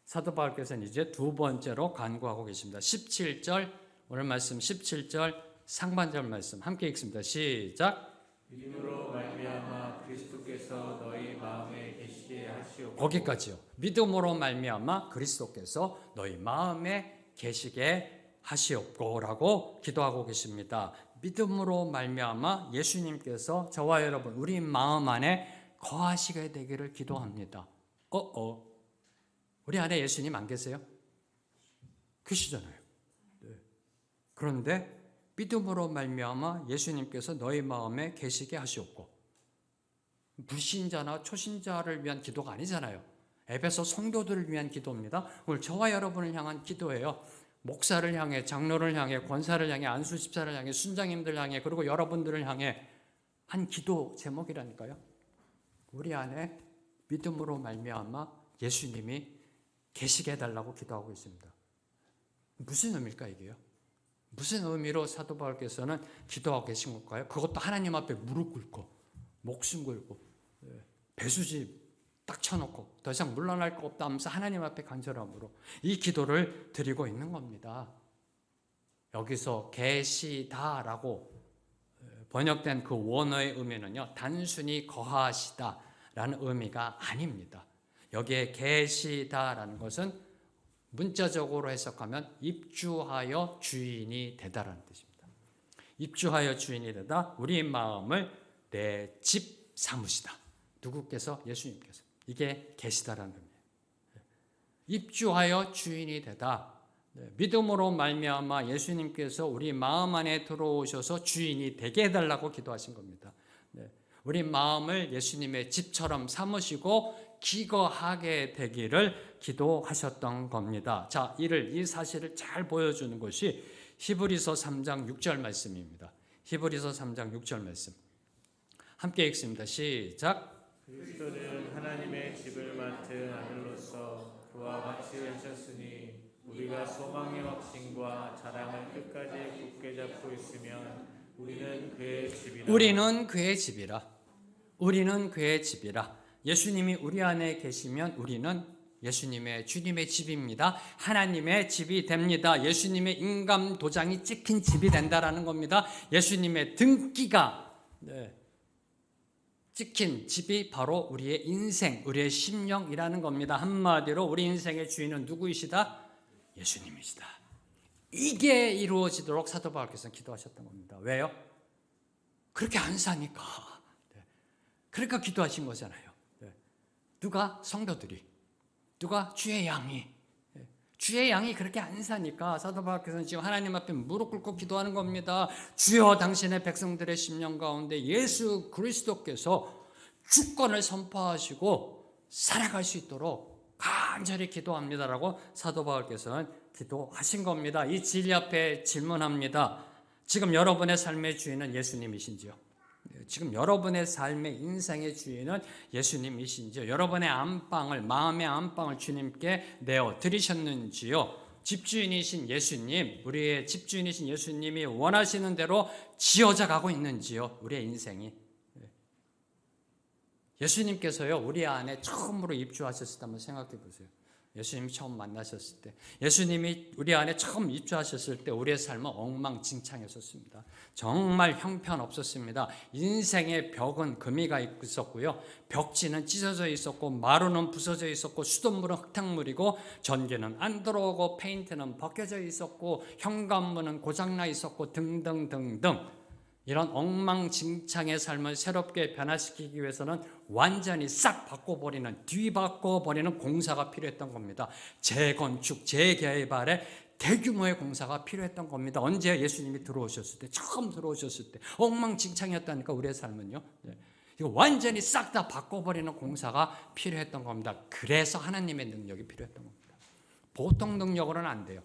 Speaker 1: 사도 바울께서는 이제 두 번째로 간구하고 계십니다. 17절, 오늘 말씀 17절 상반절 말씀 함께 읽습니다. 시작.
Speaker 2: 믿음으로 말미암아 그리스도께서 너희 마음에 계시게 하시옵고.
Speaker 1: 거기까지요. 믿음으로 말미암아 그리스도께서 너희 마음에 계시게 하시옵고라고 기도하고 계십니다. 믿음으로 말미암아 예수님께서 저와 여러분 우리 마음 안에 거하시게 되기를 기도합니다. 우리 안에 예수님 안 계세요? 계시잖아요. 네. 그런데 믿음으로 말미암아 예수님께서 너희 마음에 계시게 하시옵고, 불신자나 초신자를 위한 기도가 아니잖아요. 에베소 성도들을 위한 기도입니다. 오늘 저와 여러분을 향한 기도예요. 목사를 향해, 장로를 향해, 권사를 향해, 안수 집사를 향해, 순장님들 향해, 그리고 여러분들을 향해 한 기도 제목이라니까요. 우리 안에 믿음으로 말미암아 예수님이 계시게 해달라고 기도하고 있습니다. 무슨 의미일까 이게요? 무슨 의미로 사도 바울께서는 기도하고 계신 걸까요? 그것도 하나님 앞에 무릎 꿇고 목숨 걸고 배수지 딱 쳐놓고 더 이상 물러날 거 없다 하면서 하나님 앞에 간절함으로 이 기도를 드리고 있는 겁니다. 여기서 계시다라고 번역된 그 원어의 의미는요, 단순히 거하시다라는 의미가 아닙니다. 여기에 계시다라는 것은 문자적으로 해석하면 입주하여 주인이 되다라는 뜻입니다. 입주하여 주인이 되다, 우리 마음을 내 집 삼으시다. 누구께서? 예수님께서. 이게 계시다라는 의미예요. 입주하여 주인이 되다. 믿음으로 말미암아 예수님께서 우리 마음 안에 들어오셔서 주인이 되게 해달라고 기도하신 겁니다. 우리 마음을 예수님의 집처럼 삼으시고 기거하게 되기를 기도하셨던 겁니다. 자, 이 사실을 잘 보여주는 것이 히브리서 3장 6절 말씀입니다. 히브리서 3장 6절 말씀 함께 읽습니다. 시작.
Speaker 2: 그리스도는 하나님의 집을 맡은 아들로서 그와 같이 하셨으니 우리가 소망의 확신과 자랑을 끝까지 굳게 잡고 있으면 우리는 그의 집이라. 우리는 그의 집이라. 예수님이 우리 안에 계시면 우리는 예수님의 주님의 집입니다. 하나님의 집이 됩니다. 예수님의 인감 도장이 찍힌 집이 된다라는 겁니다. 예수님의 등기가 찍힌 집이 바로 우리의 인생, 우리의 심령이라는 겁니다. 한마디로 우리 인생의 주인은 누구이시다? 예수님이시다. 이게 이루어지도록 사도 바울께서는 기도하셨던 겁니다. 왜요? 그렇게 안 사니까. 그러니까 기도하신 거잖아요. 누가? 성도들이. 누가? 주의 양이. 주의 양이 그렇게 안 사니까 사도 바울께서는 지금 하나님 앞에 무릎 꿇고 기도하는 겁니다. 주여 당신의 백성들의 심령 가운데 예수 그리스도께서 주권을 선포하시고 살아갈 수 있도록 간절히 기도합니다라고 사도 바울께서는 기도하신 겁니다. 이 진리 앞에 질문합니다. 지금 여러분의 삶의 주인은 예수님이신지요? 지금 여러분의 삶의 인생의 주인은 예수님이신지요? 여러분의 안방을, 마음의 안방을 주님께 내어 드리셨는지요? 집주인이신 예수님, 우리의 집주인이신 예수님이 원하시는 대로 지어져 가고 있는지요? 우리의 인생이. 예수님께서요, 우리 안에 처음으로 입주하셨을 때 한번 생각해 보세요. 예수님이 처음 만나셨을 때, 예수님이 우리 안에 처음 입주하셨을 때 우리의 삶은 엉망진창이었습니다. 정말 형편없었습니다. 인생의 벽은 금이가 있었고요, 벽지는 찢어져 있었고, 마루는 부서져 있었고, 수돗물은 흙탕물이고, 전기는 안 들어오고, 페인트는 벗겨져 있었고, 현관문은 고장나 있었고, 등등등등. 이런 엉망진창의 삶을 새롭게 변화시키기 위해서는 완전히 싹 바꿔버리는, 뒤바꿔버리는 공사가 필요했던 겁니다. 재건축, 재개발의 대규모의 공사가 필요했던 겁니다. 언제? 예수님이 들어오셨을 때, 처음 들어오셨을 때 엉망진창이었다니까 우리의 삶은요. 이거 완전히 싹 다 바꿔버리는 공사가 필요했던 겁니다. 그래서 하나님의 능력이 필요했던 겁니다. 보통 능력으로는 안 돼요.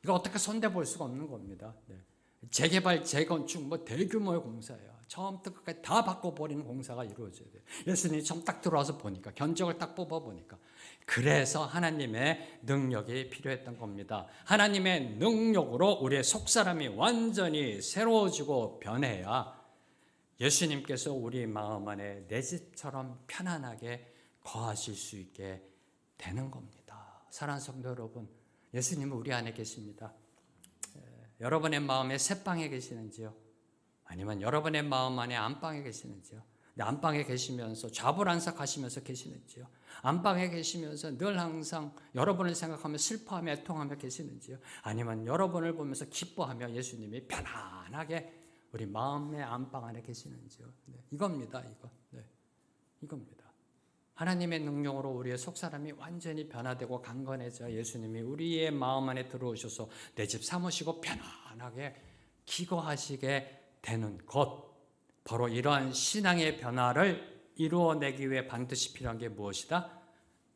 Speaker 2: 이거 어떻게 손대볼 수가 없는 겁니다. 재개발, 재건축, 대규모의 공사예요. 처음부터 끝까지 다 바꿔버리는 공사가 이루어져야 돼요. 예수님이 처음 딱 들어와서 보니까, 견적을 딱 뽑아보니까. 그래서 하나님의 능력이 필요했던 겁니다. 하나님의 능력으로 우리의 속사람이 완전히 새로워지고 변해야 예수님께서 우리 마음 안에 내 집처럼 편안하게 거하실 수 있게 되는 겁니다. 사랑하는 성도 여러분, 예수님은 우리 안에 계십니다. 여러분의 마음에 새방에 계시는지요? 아니면 여러분의 마음 안에 안방에 계시는지요? 안방에 계시면서 좌불안석하시면서 계시는지요? 안방에 계시면서 늘 항상 여러분을 생각하며 슬퍼하며 애통하며 계시는지요? 아니면 여러분을 보면서 기뻐하며 예수님이 편안하게 우리 마음의 안방 안에 계시는지요? 이겁니다. 이겁니다. 하나님의 능력으로 우리의 속사람이 완전히 변화되고 강건해져 예수님이 우리의 마음 안에 들어오셔서 내 집 삼으시고 편안하게 기거하시게 되는 것, 바로 이러한 신앙의 변화를 이루어내기 위해 반드시 필요한 게 무엇이다?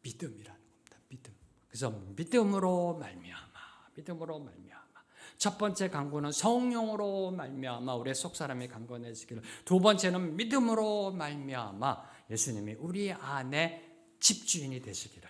Speaker 2: 믿음이라는 겁니다. 믿음. 그래서 믿음으로 말미암아. 첫 번째 강구는 성령으로 말미암아 우리의 속사람이 강건해지기를, 두 번째는 믿음으로 말미암아 예수님이 우리 안에 집주인이 되시기를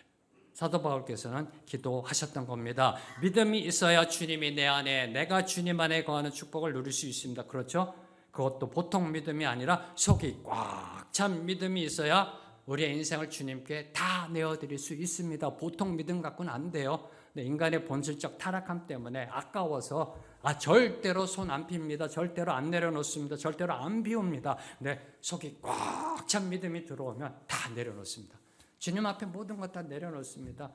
Speaker 2: 사도 바울께서는 기도하셨던 겁니다. 믿음이 있어야 주님이 내 안에, 내가 주님 안에 거하는 축복을 누릴 수 있습니다. 그렇죠? 그것도 보통 믿음이 아니라 속이 꽉 찬 믿음이 있어야 우리의 인생을 주님께 다 내어드릴 수 있습니다. 보통 믿음 갖고는 안 돼요. 인간의 본질적 타락함 때문에 아까워서 절대로 손 안 핍니다. 절대로 안 내려놓습니다. 절대로 안 비웁니다. 속이 꽉 찬 믿음이 들어오면 다 내려놓습니다. 주님 앞에 모든 것 다 내려놓습니다.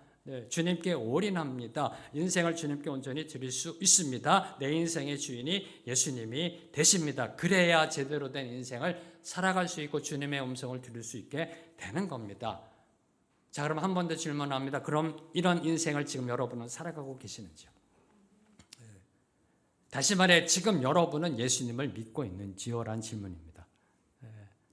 Speaker 2: 주님께 올인합니다. 인생을 주님께 온전히 드릴 수 있습니다. 내 인생의 주인이 예수님이 되십니다. 그래야 제대로 된 인생을 살아갈 수 있고 주님의 음성을 들을 수 있게 되는 겁니다. 자, 그럼 한 번 더 질문합니다. 그럼 이런 인생을 지금 여러분은 살아가고 계시는지요? 다시 말해, 지금 여러분은 예수님을 믿고 있는지요? 라는 질문입니다.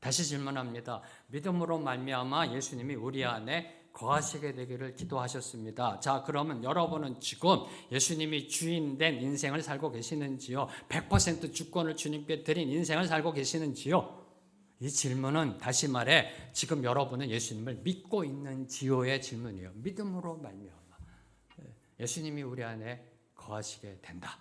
Speaker 2: 다시 질문합니다. 믿음으로 말미암아 예수님이 우리 안에 거하시게 되기를 기도하셨습니다. 자, 그러면 여러분은 지금 예수님이 주인된 인생을 살고 계시는지요? 100% 주권을 주님께 드린 인생을 살고 계시는지요? 이 질문은 다시 말해 지금 여러분은 예수님을 믿고 있는지요의 질문이에요. 믿음으로 말미암아 예수님이 우리 안에 거하시게 된다.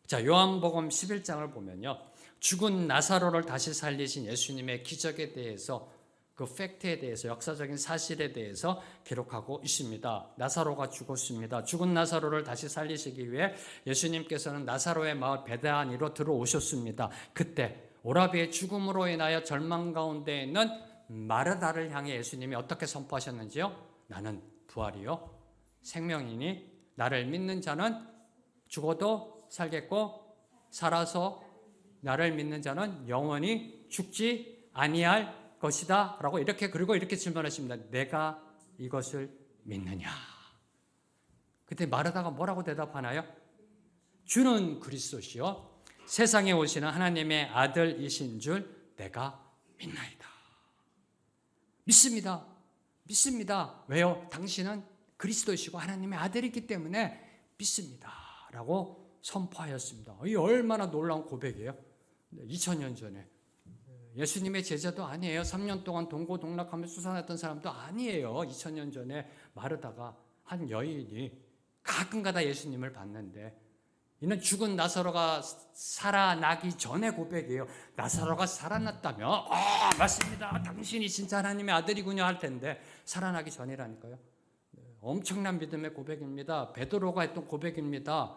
Speaker 2: 자, 요한복음 11장을 보면요, 죽은 나사로를 다시 살리신 예수님의 기적에 대해서, 그 팩트에 대해서, 역사적인 사실에 대해서 기록하고 있습니다. 나사로가 죽었습니다. 죽은 나사로를 다시 살리시기 위해 예수님께서는 나사로의 마을 베다니로 들어오셨습니다. 그때 오라비의 죽음으로 인하여 절망 가운데 있는 마르다를 향해 예수님이 어떻게 선포하셨는지요? 나는 부활이요 생명이니 나를 믿는 자는 죽어도 살겠고 살아서 나를 믿는 자는 영원히 죽지 아니할 것이다라고 이렇게 그리고 이렇게 질문하십니다. 내가 이것을 믿느냐? 그때 마르다가 뭐라고 대답하나요? 주는 그리스도시요 세상에 오시는 하나님의 아들이신 줄 내가 믿나이다. 믿습니다. 믿습니다. 왜요? 당신은 그리스도시고 하나님의 아들이기 때문에 믿습니다. 라고 선포하였습니다. 이 얼마나 놀라운 고백이에요. 2000년 전에 예수님의 제자도 아니에요. 3년 동안 동고동락하며 수산했던 사람도 아니에요. 2000년 전에 마르다가 한 여인이 가끔가다 예수님을 봤는데 이는 죽은 나사로가 살아나기 전에 고백이에요. 나사로가 살아났다며 맞습니다. 당신이 진짜 하나님의 아들이군요 할 텐데 살아나기 전이라니까요. 엄청난 믿음의 고백입니다. 베드로가 했던 고백입니다.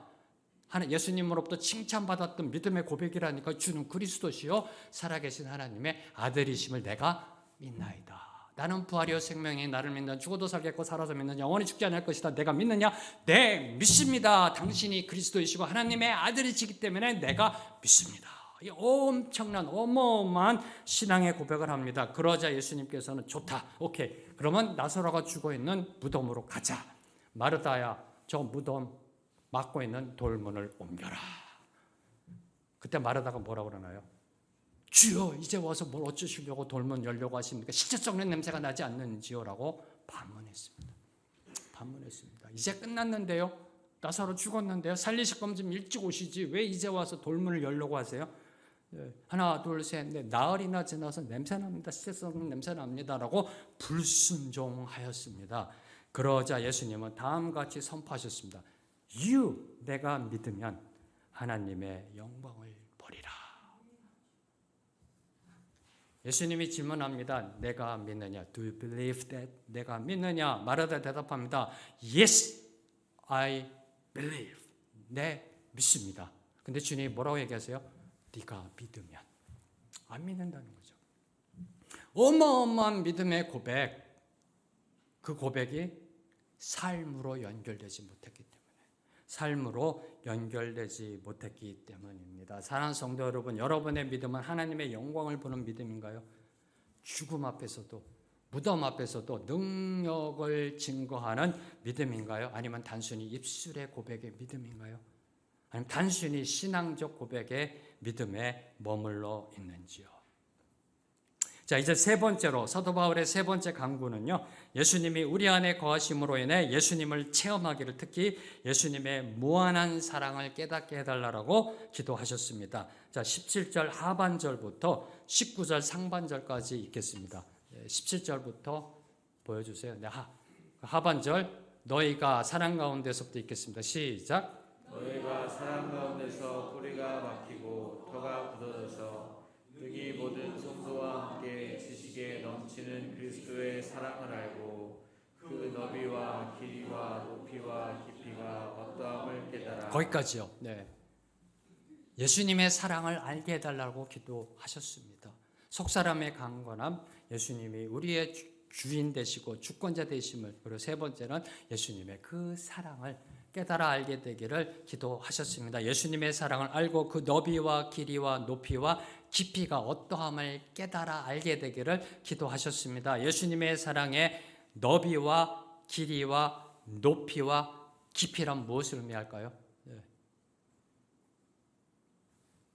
Speaker 2: 예수님으로부터 칭찬받았던 믿음의 고백이라니까 주는 그리스도시요 살아계신 하나님의 아들이심을 내가 믿나이다. 나는 부활이요 생명이 나를 믿는 죽어도 살겠고 살아서 믿는 영원히 죽지 않을 것이다. 내가 믿느냐? 네 믿습니다. 당신이 그리스도이시고 하나님의 아들이시기 때문에 내가 믿습니다. 이 엄청난 어마어마한 신앙의 고백을 합니다. 그러자 예수님께서는 좋다. 오케이. 그러면 나사로가 죽어있는 무덤으로 가자. 마르다야 저 무덤 막고 있는 돌문을 옮겨라. 그때 마르다가 뭐라고 그러나요? 주여 이제 와서 뭘 어쩌시려고 돌문 열려고 하십니까? 실제 썩는 냄새가 나지 않는지요? 라고 반문했습니다. 이제 끝났는데요. 나사로 죽었는데요. 살리실 거면 좀 일찍 오시지 왜 이제 와서 돌문을 열려고 하세요? 하나 둘 셋 넷 나흘이나 지나서 냄새납니다. 실제 썩는 냄새납니다. 라고 불순종하였습니다. 그러자 예수님은 다음같이 선포하셨습니다. 내가 믿으면 하나님의 영광을 보리라. 예수님이 질문합니다. 내가 믿느냐? Do you believe that? 내가 믿느냐? 마르다 대답합니다. Yes, I believe. 네, 믿습니다. 근데 주님이 뭐라고 얘기하세요? 네가 믿으면. 안 믿는다는 거죠. 어마어마한 믿음의 고백. 그 고백이 삶으로 연결되지 못했기 때문에. 삶으로 연결되지 못했기 때문입니다. 사랑하는 성도 여러분, 여러분의 믿음은 하나님의 영광을 보는 믿음인가요? 죽음 앞에서도 무덤 앞에서도 능력을 증거하는 믿음인가요? 아니면 단순히 입술의 고백의 믿음인가요? 아니면 단순히 신앙적 고백의 믿음에 머물러 있는지요? 자, 이제 세 번째로 사도 바울의 세 번째 강구는요. 예수님이 우리 안에 거하심으로 인해 예수님을 체험하기를 특히 예수님의 무한한 사랑을 깨닫게 해달라고 기도하셨습니다. 자, 17절 하반절부터 19절 상반절까지 읽겠습니다. 17절부터 보여주세요. 네, 하반절 너희가 사랑 가운데서부터 읽겠습니다. 시작.
Speaker 3: 너희가 사랑 가운데서 뿌리가 막히고 터가 굳어져서 능히 모든 성도와 함께 지식에 넘치는 그리스도의 사랑을 알고 그 너비와 길이와 높이와 깊이가 어떠함을 깨달아.
Speaker 2: 거기까지요. 네. 예수님의 사랑을 알게 해달라고 기도하셨습니다. 속사람의 강건함, 예수님이 우리의 주인 되시고 주권자 되심을, 그리고 세 번째는 예수님의 그 사랑을 깨달아 알게 되기를 기도하셨습니다. 예수님의 사랑을 알고 그 너비와 길이와 높이와 깊이가 어떠함을 깨달아 알게 되기를 기도하셨습니다. 예수님의 사랑의 너비와 길이와 높이와 깊이란 무엇을 의미할까요?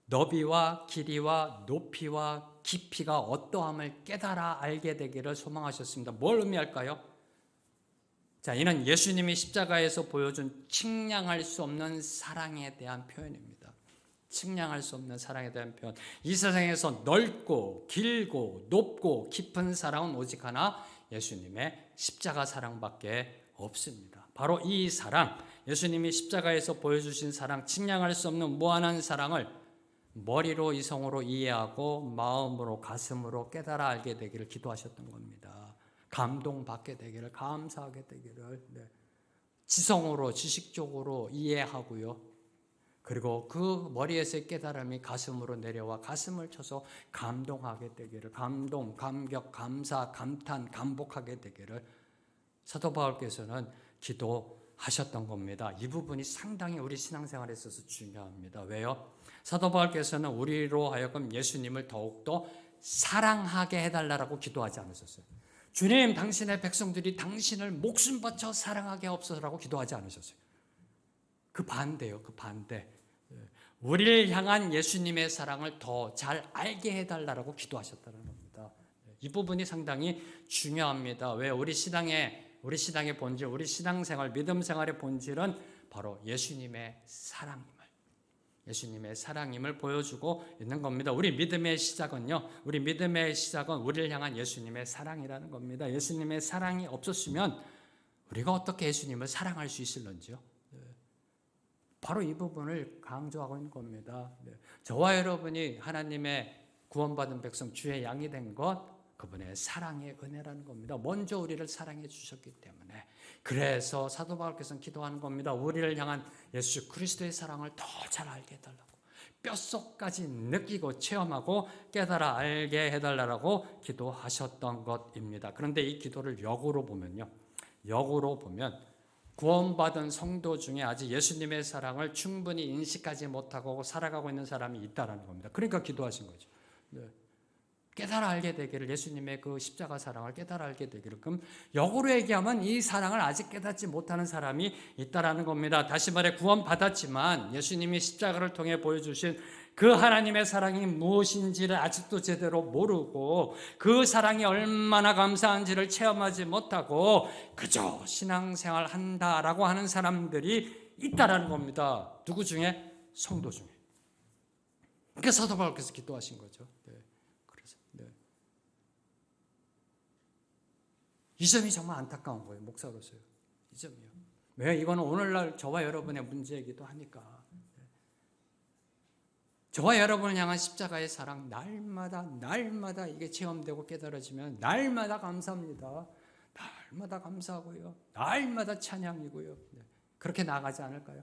Speaker 2: 너비와 길이와 높이와 깊이가 어떠함을 깨달아 알게 되기를 소망하셨습니다. 뭘 의미할까요? 자, 이는 예수님이 십자가에서 보여준 측량할 수 없는 사랑에 대한 표현입니다. 측량할 수 없는 사랑에 대한 표현. 이 세상에서 넓고 길고 높고 깊은 사랑은 오직 하나, 예수님의 십자가 사랑밖에 없습니다. 바로 이 사랑, 예수님이 십자가에서 보여주신 사랑, 측량할 수 없는 무한한 사랑을 머리로 이성으로 이해하고 마음으로 가슴으로 깨달아 알게 되기를 기도하셨던 겁니다. 감동받게 되기를, 감사하게 되기를, 지성으로 지식적으로 이해하고요. 그리고 그 머리에서의 깨달음이 가슴으로 내려와 가슴을 쳐서 감동하게 되기를, 감동, 감격, 감사, 감탄, 감복하게 되기를 사도 바울께서는 기도하셨던 겁니다. 이 부분이 상당히 우리 신앙생활에 있어서 중요합니다. 왜요? 사도 바울께서는 우리로 하여금 예수님을 더욱더 사랑하게 해달라고 기도하지 않으셨어요. 주님, 당신의 백성들이 당신을 목숨 바쳐 사랑하게 하옵소서라고 기도하지 않으셨어요. 그 반대요, 그 반대. 우리를 향한 예수님의 사랑을 더 잘 알게 해달라고 기도하셨다는 겁니다. 이 부분이 상당히 중요합니다. 왜? 우리 신앙의 본질, 우리 신앙생활, 믿음 생활의 본질은 바로 예수님의 사랑임을 보여주고 있는 겁니다. 우리 믿음의 시작은요, 우리를 향한 예수님의 사랑이라는 겁니다. 예수님의 사랑이 없었으면 우리가 어떻게 예수님을 사랑할 수 있을런지요? 바로 이 부분을 강조하고 있는 겁니다. 저와 여러분이 하나님의 구원받은 백성, 주의 양이 된 것, 그분의 사랑의 은혜라는 겁니다. 먼저 우리를 사랑해 주셨기 때문에. 그래서 사도 바울께서는 기도하는 겁니다. 우리를 향한 예수 그리스도의 사랑을 더 잘 알게 해달라고, 뼈속까지 느끼고 체험하고 깨달아 알게 해달라고 기도하셨던 것입니다. 그런데 이 기도를 역으로 보면 구원받은 성도 중에 아직 예수님의 사랑을 충분히 인식하지 못하고 살아가고 있는 사람이 있다는 겁니다. 그러니까 기도하신 거죠. 깨달아 알게 되기를, 예수님의 그 십자가 사랑을 깨달아 알게 되기를. 그럼 역으로 얘기하면 이 사랑을 아직 깨닫지 못하는 사람이 있다라는 겁니다. 다시 말해, 구원받았지만 예수님이 십자가를 통해 보여주신 그 하나님의 사랑이 무엇인지를 아직도 제대로 모르고, 그 사랑이 얼마나 감사한지를 체험하지 못하고 그저 신앙생활 한다라고 하는 사람들이 있다라는 겁니다. 누구 중에? 성도 중에. 그러니까 사도 바울께서 기도하신 거죠. 이 점이 정말 안타까운 거예요, 목사로서요. 이 점이요. 왜? 이거는 오늘날 저와 여러분의 문제이기도 하니까. 저와 여러분을 향한 십자가의 사랑, 날마다 이게 체험되고 깨달아지면 날마다 감사합니다. 날마다 감사하고요. 날마다 찬양이고요. 그렇게 나가지 않을까요?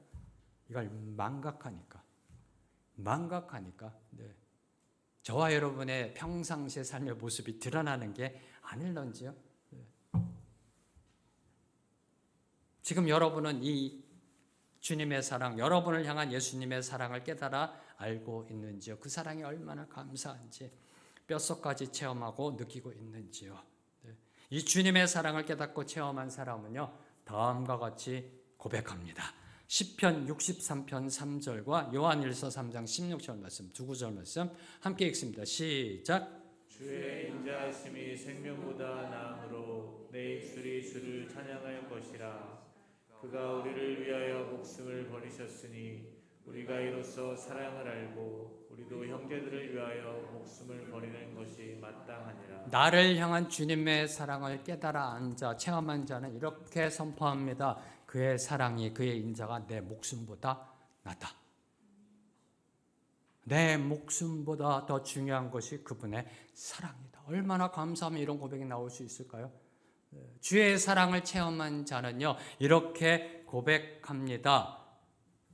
Speaker 2: 이걸 망각하니까. 저와 여러분의 평상시의 삶의 모습이 드러나는 게 아닐런지요. 지금 여러분은 이 주님의 사랑, 여러분을 향한 예수님의 사랑을 깨달아 알고 있는지요? 그 사랑이 얼마나 감사한지 뼛속까지 체험하고 느끼고 있는지요? 이 주님의 사랑을 깨닫고 체험한 사람은요, 다음과 같이 고백합니다. 시편 63편 3절과 요한일서 3장 16절 말씀, 두 구절 말씀 함께 읽습니다. 시작.
Speaker 3: 주의 인자하심이 생명보다 나음으로 내 입술이 주를 찬양할 것이라. 그가 우리를 위하여 목숨을 버리셨으니 우리가 이로써 사랑을 알고 우리도 형제들을 위하여 목숨을 버리는 것이 마땅하니라.
Speaker 2: 나를 향한 주님의 사랑을 깨달아 안 자, 체험한 자는 이렇게 선포합니다. 그의 사랑이, 그의 인자가 내 목숨보다 낫다. 내 목숨보다 더 중요한 것이 그분의 사랑이다. 얼마나 감사하면 이런 고백이 나올 수 있을까요? 주의 사랑을 체험한 자는요, 이렇게 고백합니다.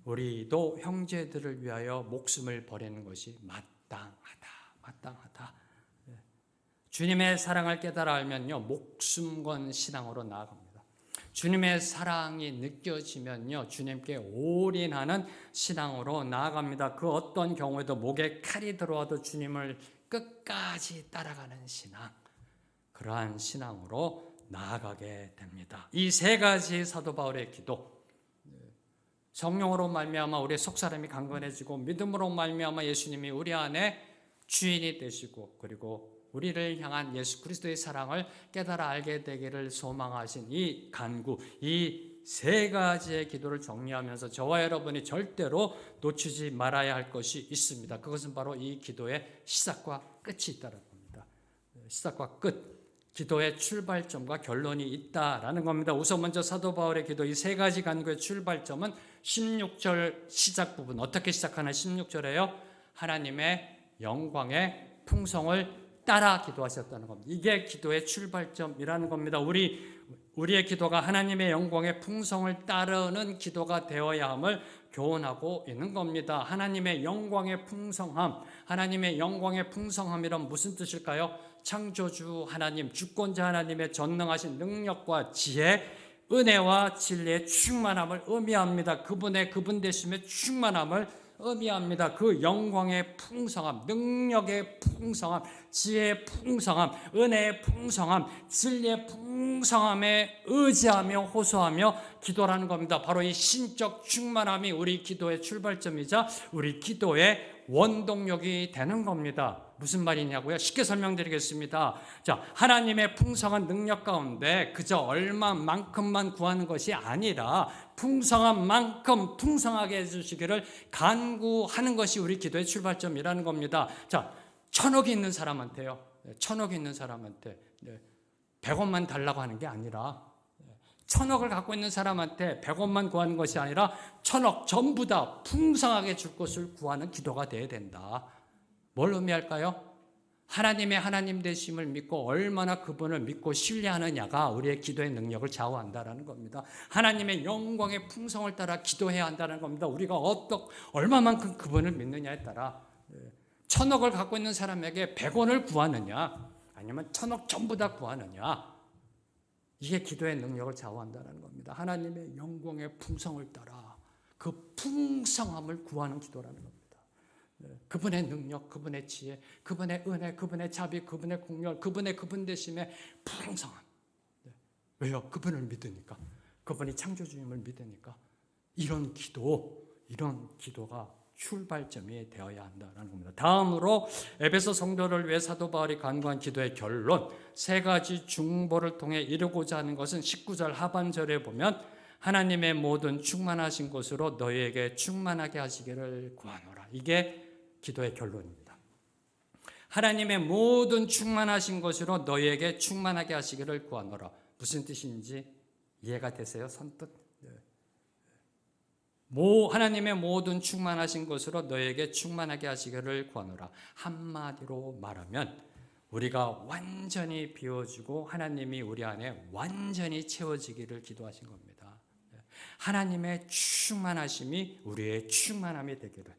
Speaker 2: 우리도 형제들을 위하여 목숨을 버리는 것이 마땅하다. 주님의 사랑을 깨달아 알면요, 목숨 건 신앙으로 나아갑니다. 주님의 사랑이 느껴지면요, 주님께 올인하는 신앙으로 나아갑니다. 그 어떤 경우에도 목에 칼이 들어와도 주님을 끝까지 따라가는 신앙, 그러한 신앙으로 나아가게 됩니다. 이 세 가지 사도 바울의 기도, 성령으로 말미암아 우리의 속사람이 강건해지고, 믿음으로 말미암아 예수님이 우리 안에 주인이 되시고, 그리고 우리를 향한 예수 그리스도의 사랑을 깨달아 알게 되기를 소망하신 이 간구, 이 세 가지의 기도를 정리하면서 저와 여러분이 절대로 놓치지 말아야 할 것이 있습니다. 그것은 바로 이 기도의 시작과 끝이 있다는 겁니다. 시작과 끝, 기도의 출발점과 결론이 있다라는 겁니다. 우선 먼저 사도 바울의 기도, 이 세 가지 간구의 출발점은 16절 시작 부분. 어떻게 시작하나? 16절에요. 하나님의 영광의 풍성을 따라 기도하셨다는 겁니다. 이게 기도의 출발점이라는 겁니다. 우리의 기도가 하나님의 영광의 풍성을 따르는 기도가 되어야 함을 교훈하고 있는 겁니다. 하나님의 영광의 풍성함, 하나님의 영광의 풍성함이란 무슨 뜻일까요? 창조주 하나님, 주권자 하나님의 전능하신 능력과 지혜, 은혜와 진리의 충만함을 의미합니다. 그분 되심의 충만함을 의미합니다. 그 영광의 풍성함, 능력의 풍성함, 지혜의 풍성함, 은혜의 풍성함, 진리의 풍성함에 의지하며 호소하며 기도라는 겁니다. 바로 이 신적 충만함이 우리 기도의 출발점이자 우리 기도의 원동력이 되는 겁니다. 무슨 말이냐고요? 쉽게 설명드리겠습니다. 자, 하나님의 풍성한 능력 가운데 그저 얼마만큼만 구하는 것이 아니라 풍성한 만큼 풍성하게 해주시기를 간구하는 것이 우리 기도의 출발점이라는 겁니다. 자, 1,000억이 있는 사람한테요. 1,000억이 있는 사람한테 100원만 달라고 하는 게 아니라 1,000억을 갖고 있는 사람한테 100원만 구하는 것이 아니라 1,000억 전부 다 풍성하게 줄 것을 구하는 기도가 돼야 된다. 뭘 의미할까요? 하나님의 하나님 되심을 믿고 얼마나 그분을 믿고 신뢰하느냐가 우리의 기도의 능력을 좌우한다는 겁니다. 하나님의 영광의 풍성을 따라 기도해야 한다는 겁니다. 우리가 얼마만큼 그분을 믿느냐에 따라 1,000억을 갖고 있는 사람에게 100원을 구하느냐 아니면 1,000억 전부 다 구하느냐, 이게 기도의 능력을 좌우한다는 겁니다. 하나님의 영광의 풍성을 따라 그 풍성함을 구하는 기도라는 겁니다. 그분의 능력, 그분의 지혜, 그분의 은혜, 그분의 자비, 그분의 공열, 그분의 그분 되심의 풍성함. 왜요? 그분을 믿으니까, 그분이 창조주님을 믿으니까 이런 기도가 출발점이 되어야 한다는 겁니다. 다음으로 에베소 성도를 위해 사도 바울이 간구한 기도의 결론, 세 가지 중보를 통해 이루고자 하는 것은 19절 하반절에 보면 하나님의 모든 충만하신 것으로 너희에게 충만하게 하시기를 구하노라. 이게 기도의 결론입니다. 하나님의 모든 충만하신 것으로 너희에게 충만하게 하시기를 구하노라. 무슨 뜻인지 이해가 되세요? 선뜻? 하나님의 모든 충만하신 것으로 너희에게 충만하게 하시기를 구하노라. 한마디로 말하면 우리가 완전히 비워지고 하나님이 우리 안에 완전히 채워지기를 기도하신 겁니다. 하나님의 충만하심이 우리의 충만함이 되기를,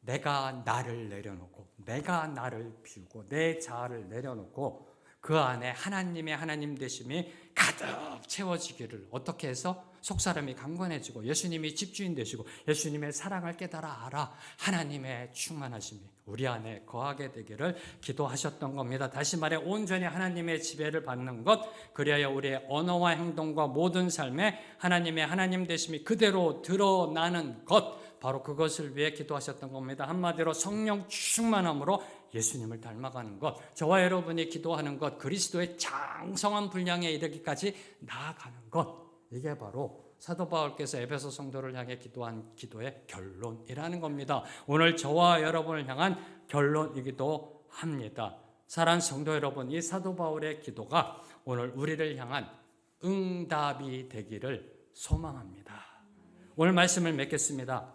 Speaker 2: 내가 나를 내려놓고 내가 나를 비우고 내 자아를 내려놓고 그 안에 하나님의 하나님 되심이 가득 채워지기를, 어떻게 해서? 속사람이 강건해지고 예수님이 집주인 되시고 예수님의 사랑을 깨달아 알아 하나님의 충만하심이 우리 안에 거하게 되기를 기도하셨던 겁니다. 다시 말해 온전히 하나님의 지배를 받는 것, 그리하여 우리의 언어와 행동과 모든 삶에 하나님의 하나님 되심이 그대로 드러나는 것, 바로 그것을 위해 기도하셨던 겁니다. 한마디로 성령 충만함으로 예수님을 닮아가는 것, 저와 여러분이 기도하는 것, 그리스도의 장성한 분량에 이르기까지 나아가는 것, 이게 바로 사도 바울께서 에베소 성도를 향해 기도한 기도의 결론이라는 겁니다. 오늘 저와 여러분을 향한 결론이기도 합니다. 사랑하는 성도 여러분, 이 사도 바울의 기도가 오늘 우리를 향한 응답이 되기를 소망합니다. 오늘 말씀을 맺겠습니다.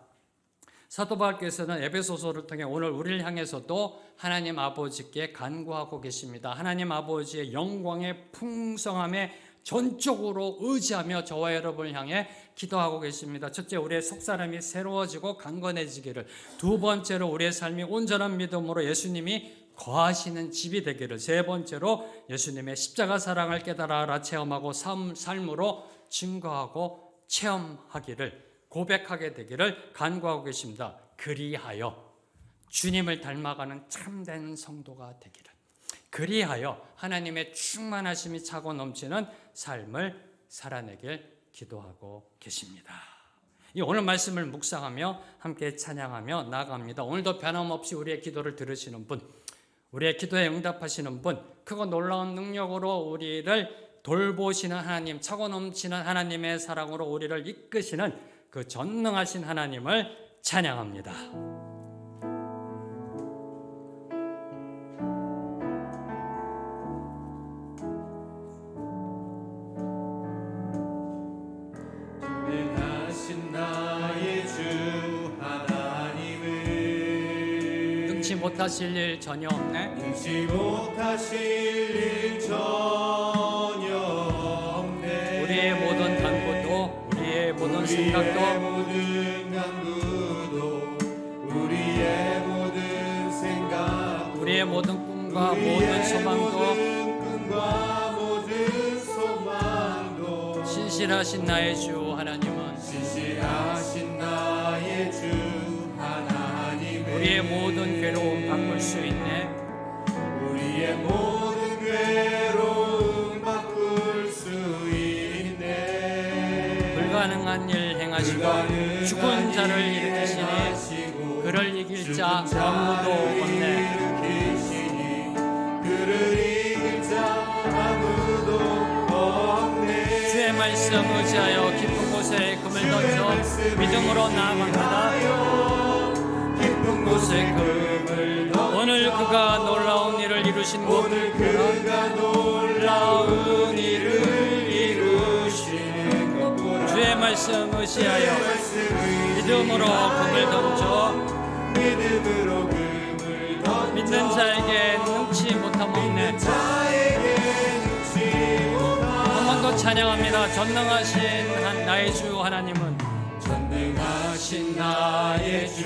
Speaker 2: 사도 바울께서는 에베소서를 통해 오늘 우리를 향해서도 하나님 아버지께 간구하고 계십니다. 하나님 아버지의 영광의 풍성함에 전적으로 의지하며 저와 여러분을 향해 기도하고 계십니다. 첫째, 우리의 속사람이 새로워지고 강건해지기를, 두 번째로 우리의 삶이 온전한 믿음으로 예수님이 거하시는 집이 되기를, 세 번째로 예수님의 십자가 사랑을 깨달아 알아 체험하고 삶으로 증거하고 체험하기를, 고백하게 되기를 간구하고 계십니다. 그리하여 주님을 닮아가는 참된 성도가 되기를, 그리하여 하나님의 충만하심이 차고 넘치는 삶을 살아내길 기도하고 계십니다. 이 오늘 말씀을 묵상하며 함께 찬양하며 나아갑니다. 오늘도 변함없이 우리의 기도를 들으시는 분, 우리의 기도에 응답하시는 분, 크고 놀라운 능력으로 우리를 돌보시는 하나님, 차고 넘치는 하나님의 사랑으로 우리를 이끄시는 그 전능하신 하나님을 찬양합니다.
Speaker 3: 전능하신 나의 주 하나님을
Speaker 2: 능치 못하실 일 전혀 없네.
Speaker 3: 능치 못하실 일 전혀 없네.
Speaker 2: 우리의 모든 간구도, 우리의 모든 생각도,
Speaker 3: 모든 간구도, 우리의 모든 생각,
Speaker 2: 우리의 모든 꿈과 모든 소망도, 신실하신 나의 주 하나님은,
Speaker 3: 신실하신 나의 주
Speaker 2: 우리의 모든 괴로움 바꿀 수 있네.
Speaker 3: 우리의 모든 괴로움 바꿀 수 있네.
Speaker 2: 불가능한 일 행하시고 죽은 자를 일으키시니 그를 이길 자 아무도 없네.
Speaker 3: 그를 이길 자 아무도 없네.
Speaker 2: 주의 말씀 의지하여 깊은 곳에 금을 던져 믿음으로 나아갑니다.
Speaker 3: 깊은 곳에 금을 던져
Speaker 2: 오늘 그가 놀라운 일을 이루신 것
Speaker 3: 오늘 그가 놀라운 일을 이루시는 것 보라.
Speaker 2: 주의 말씀 의지하여 믿음으로 금을 던져
Speaker 3: 믿음으로 금을 던져
Speaker 2: 믿는 자에게 능치 못함 없네.
Speaker 3: 자에게 능치 못함.
Speaker 2: 한 번 더 찬양합니다. 전능하신 나의 주 하나님은
Speaker 3: 전능하신 나의 주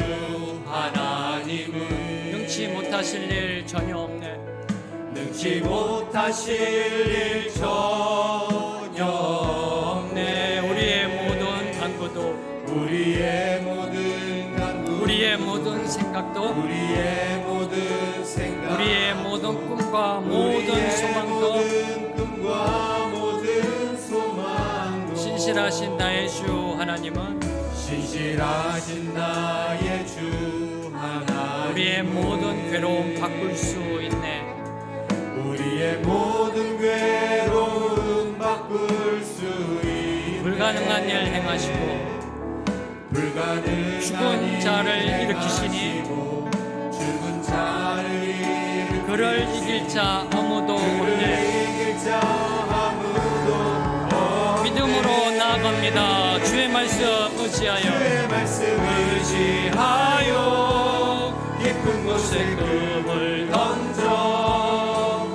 Speaker 3: 하나님은
Speaker 2: 능치 못하실 일 전혀 없네.
Speaker 3: 능치 못하실 일 전혀 없네.
Speaker 2: 우리의 모든 간구도
Speaker 3: 우리의 모든 간구
Speaker 2: 우리의 모든 생각도
Speaker 3: 우리의 모든 생각
Speaker 2: 우리의 모든 꿈과 모든 소망도
Speaker 3: 모든 꿈과 모든 소망도
Speaker 2: 신실하신 나의 주 하나님은
Speaker 3: 신실하신 나의 주 하나님
Speaker 2: 우리의 모든 괴로움 바꿀 수 있네.
Speaker 3: 우리의 모든 괴로움 바꿀 수 있네.
Speaker 2: 불가능한 일 행하시고
Speaker 3: 불가능한
Speaker 2: 죽은 자를
Speaker 3: 일
Speaker 2: 일으키시니
Speaker 3: 행하시고 죽은 자를 일으키시니
Speaker 2: 그를 이길 자 아무도 없네.
Speaker 3: 이길 자 아무도 없네.
Speaker 2: 믿음으로 나아갑니다. 주의 말씀 의지하여
Speaker 3: 주의 말씀 의지하여 깊은 곳에 금을 던져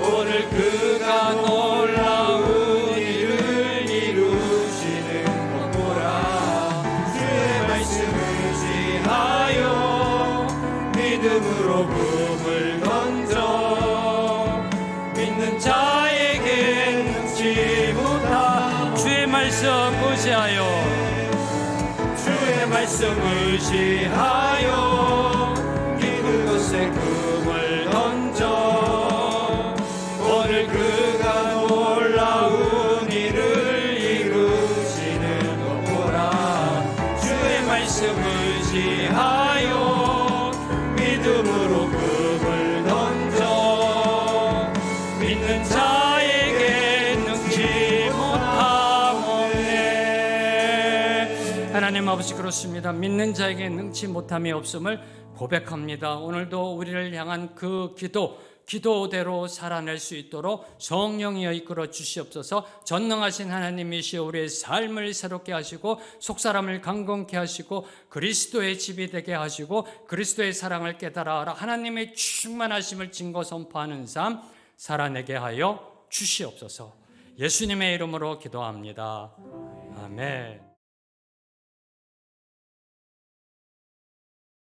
Speaker 3: 오늘 그가 놀라운 일을 이루시는 것 보라. 주의 말씀 의지하여 믿음으로 금을 던져 믿는 자에게 능치 못함.
Speaker 2: 주의 말씀 의지하여
Speaker 3: 주의 말씀 의지하여 깊은 곳에 금을 던져 오늘 그가 놀라운 일을 이루시는 것 보라. 주의 말씀 의지하여 믿음으로 금을 던져 믿는 자에게 능치 못함 없네.
Speaker 2: 하나님 아버지 그렇습니다. 믿는 자에게 능치 못함이 없음을 고백합니다. 오늘도 우리를 향한 그 기도대로 살아낼 수 있도록 성령이여 이끌어 주시옵소서. 전능하신 하나님이시여 우리의 삶을 새롭게 하시고 속사람을 강건케 하시고 그리스도의 집이 되게 하시고 그리스도의 사랑을 깨달아 하나님의 충만하심을 증거 선포하는 삶 살아내게 하여 주시옵소서. 예수님의 이름으로 기도합니다. 아멘.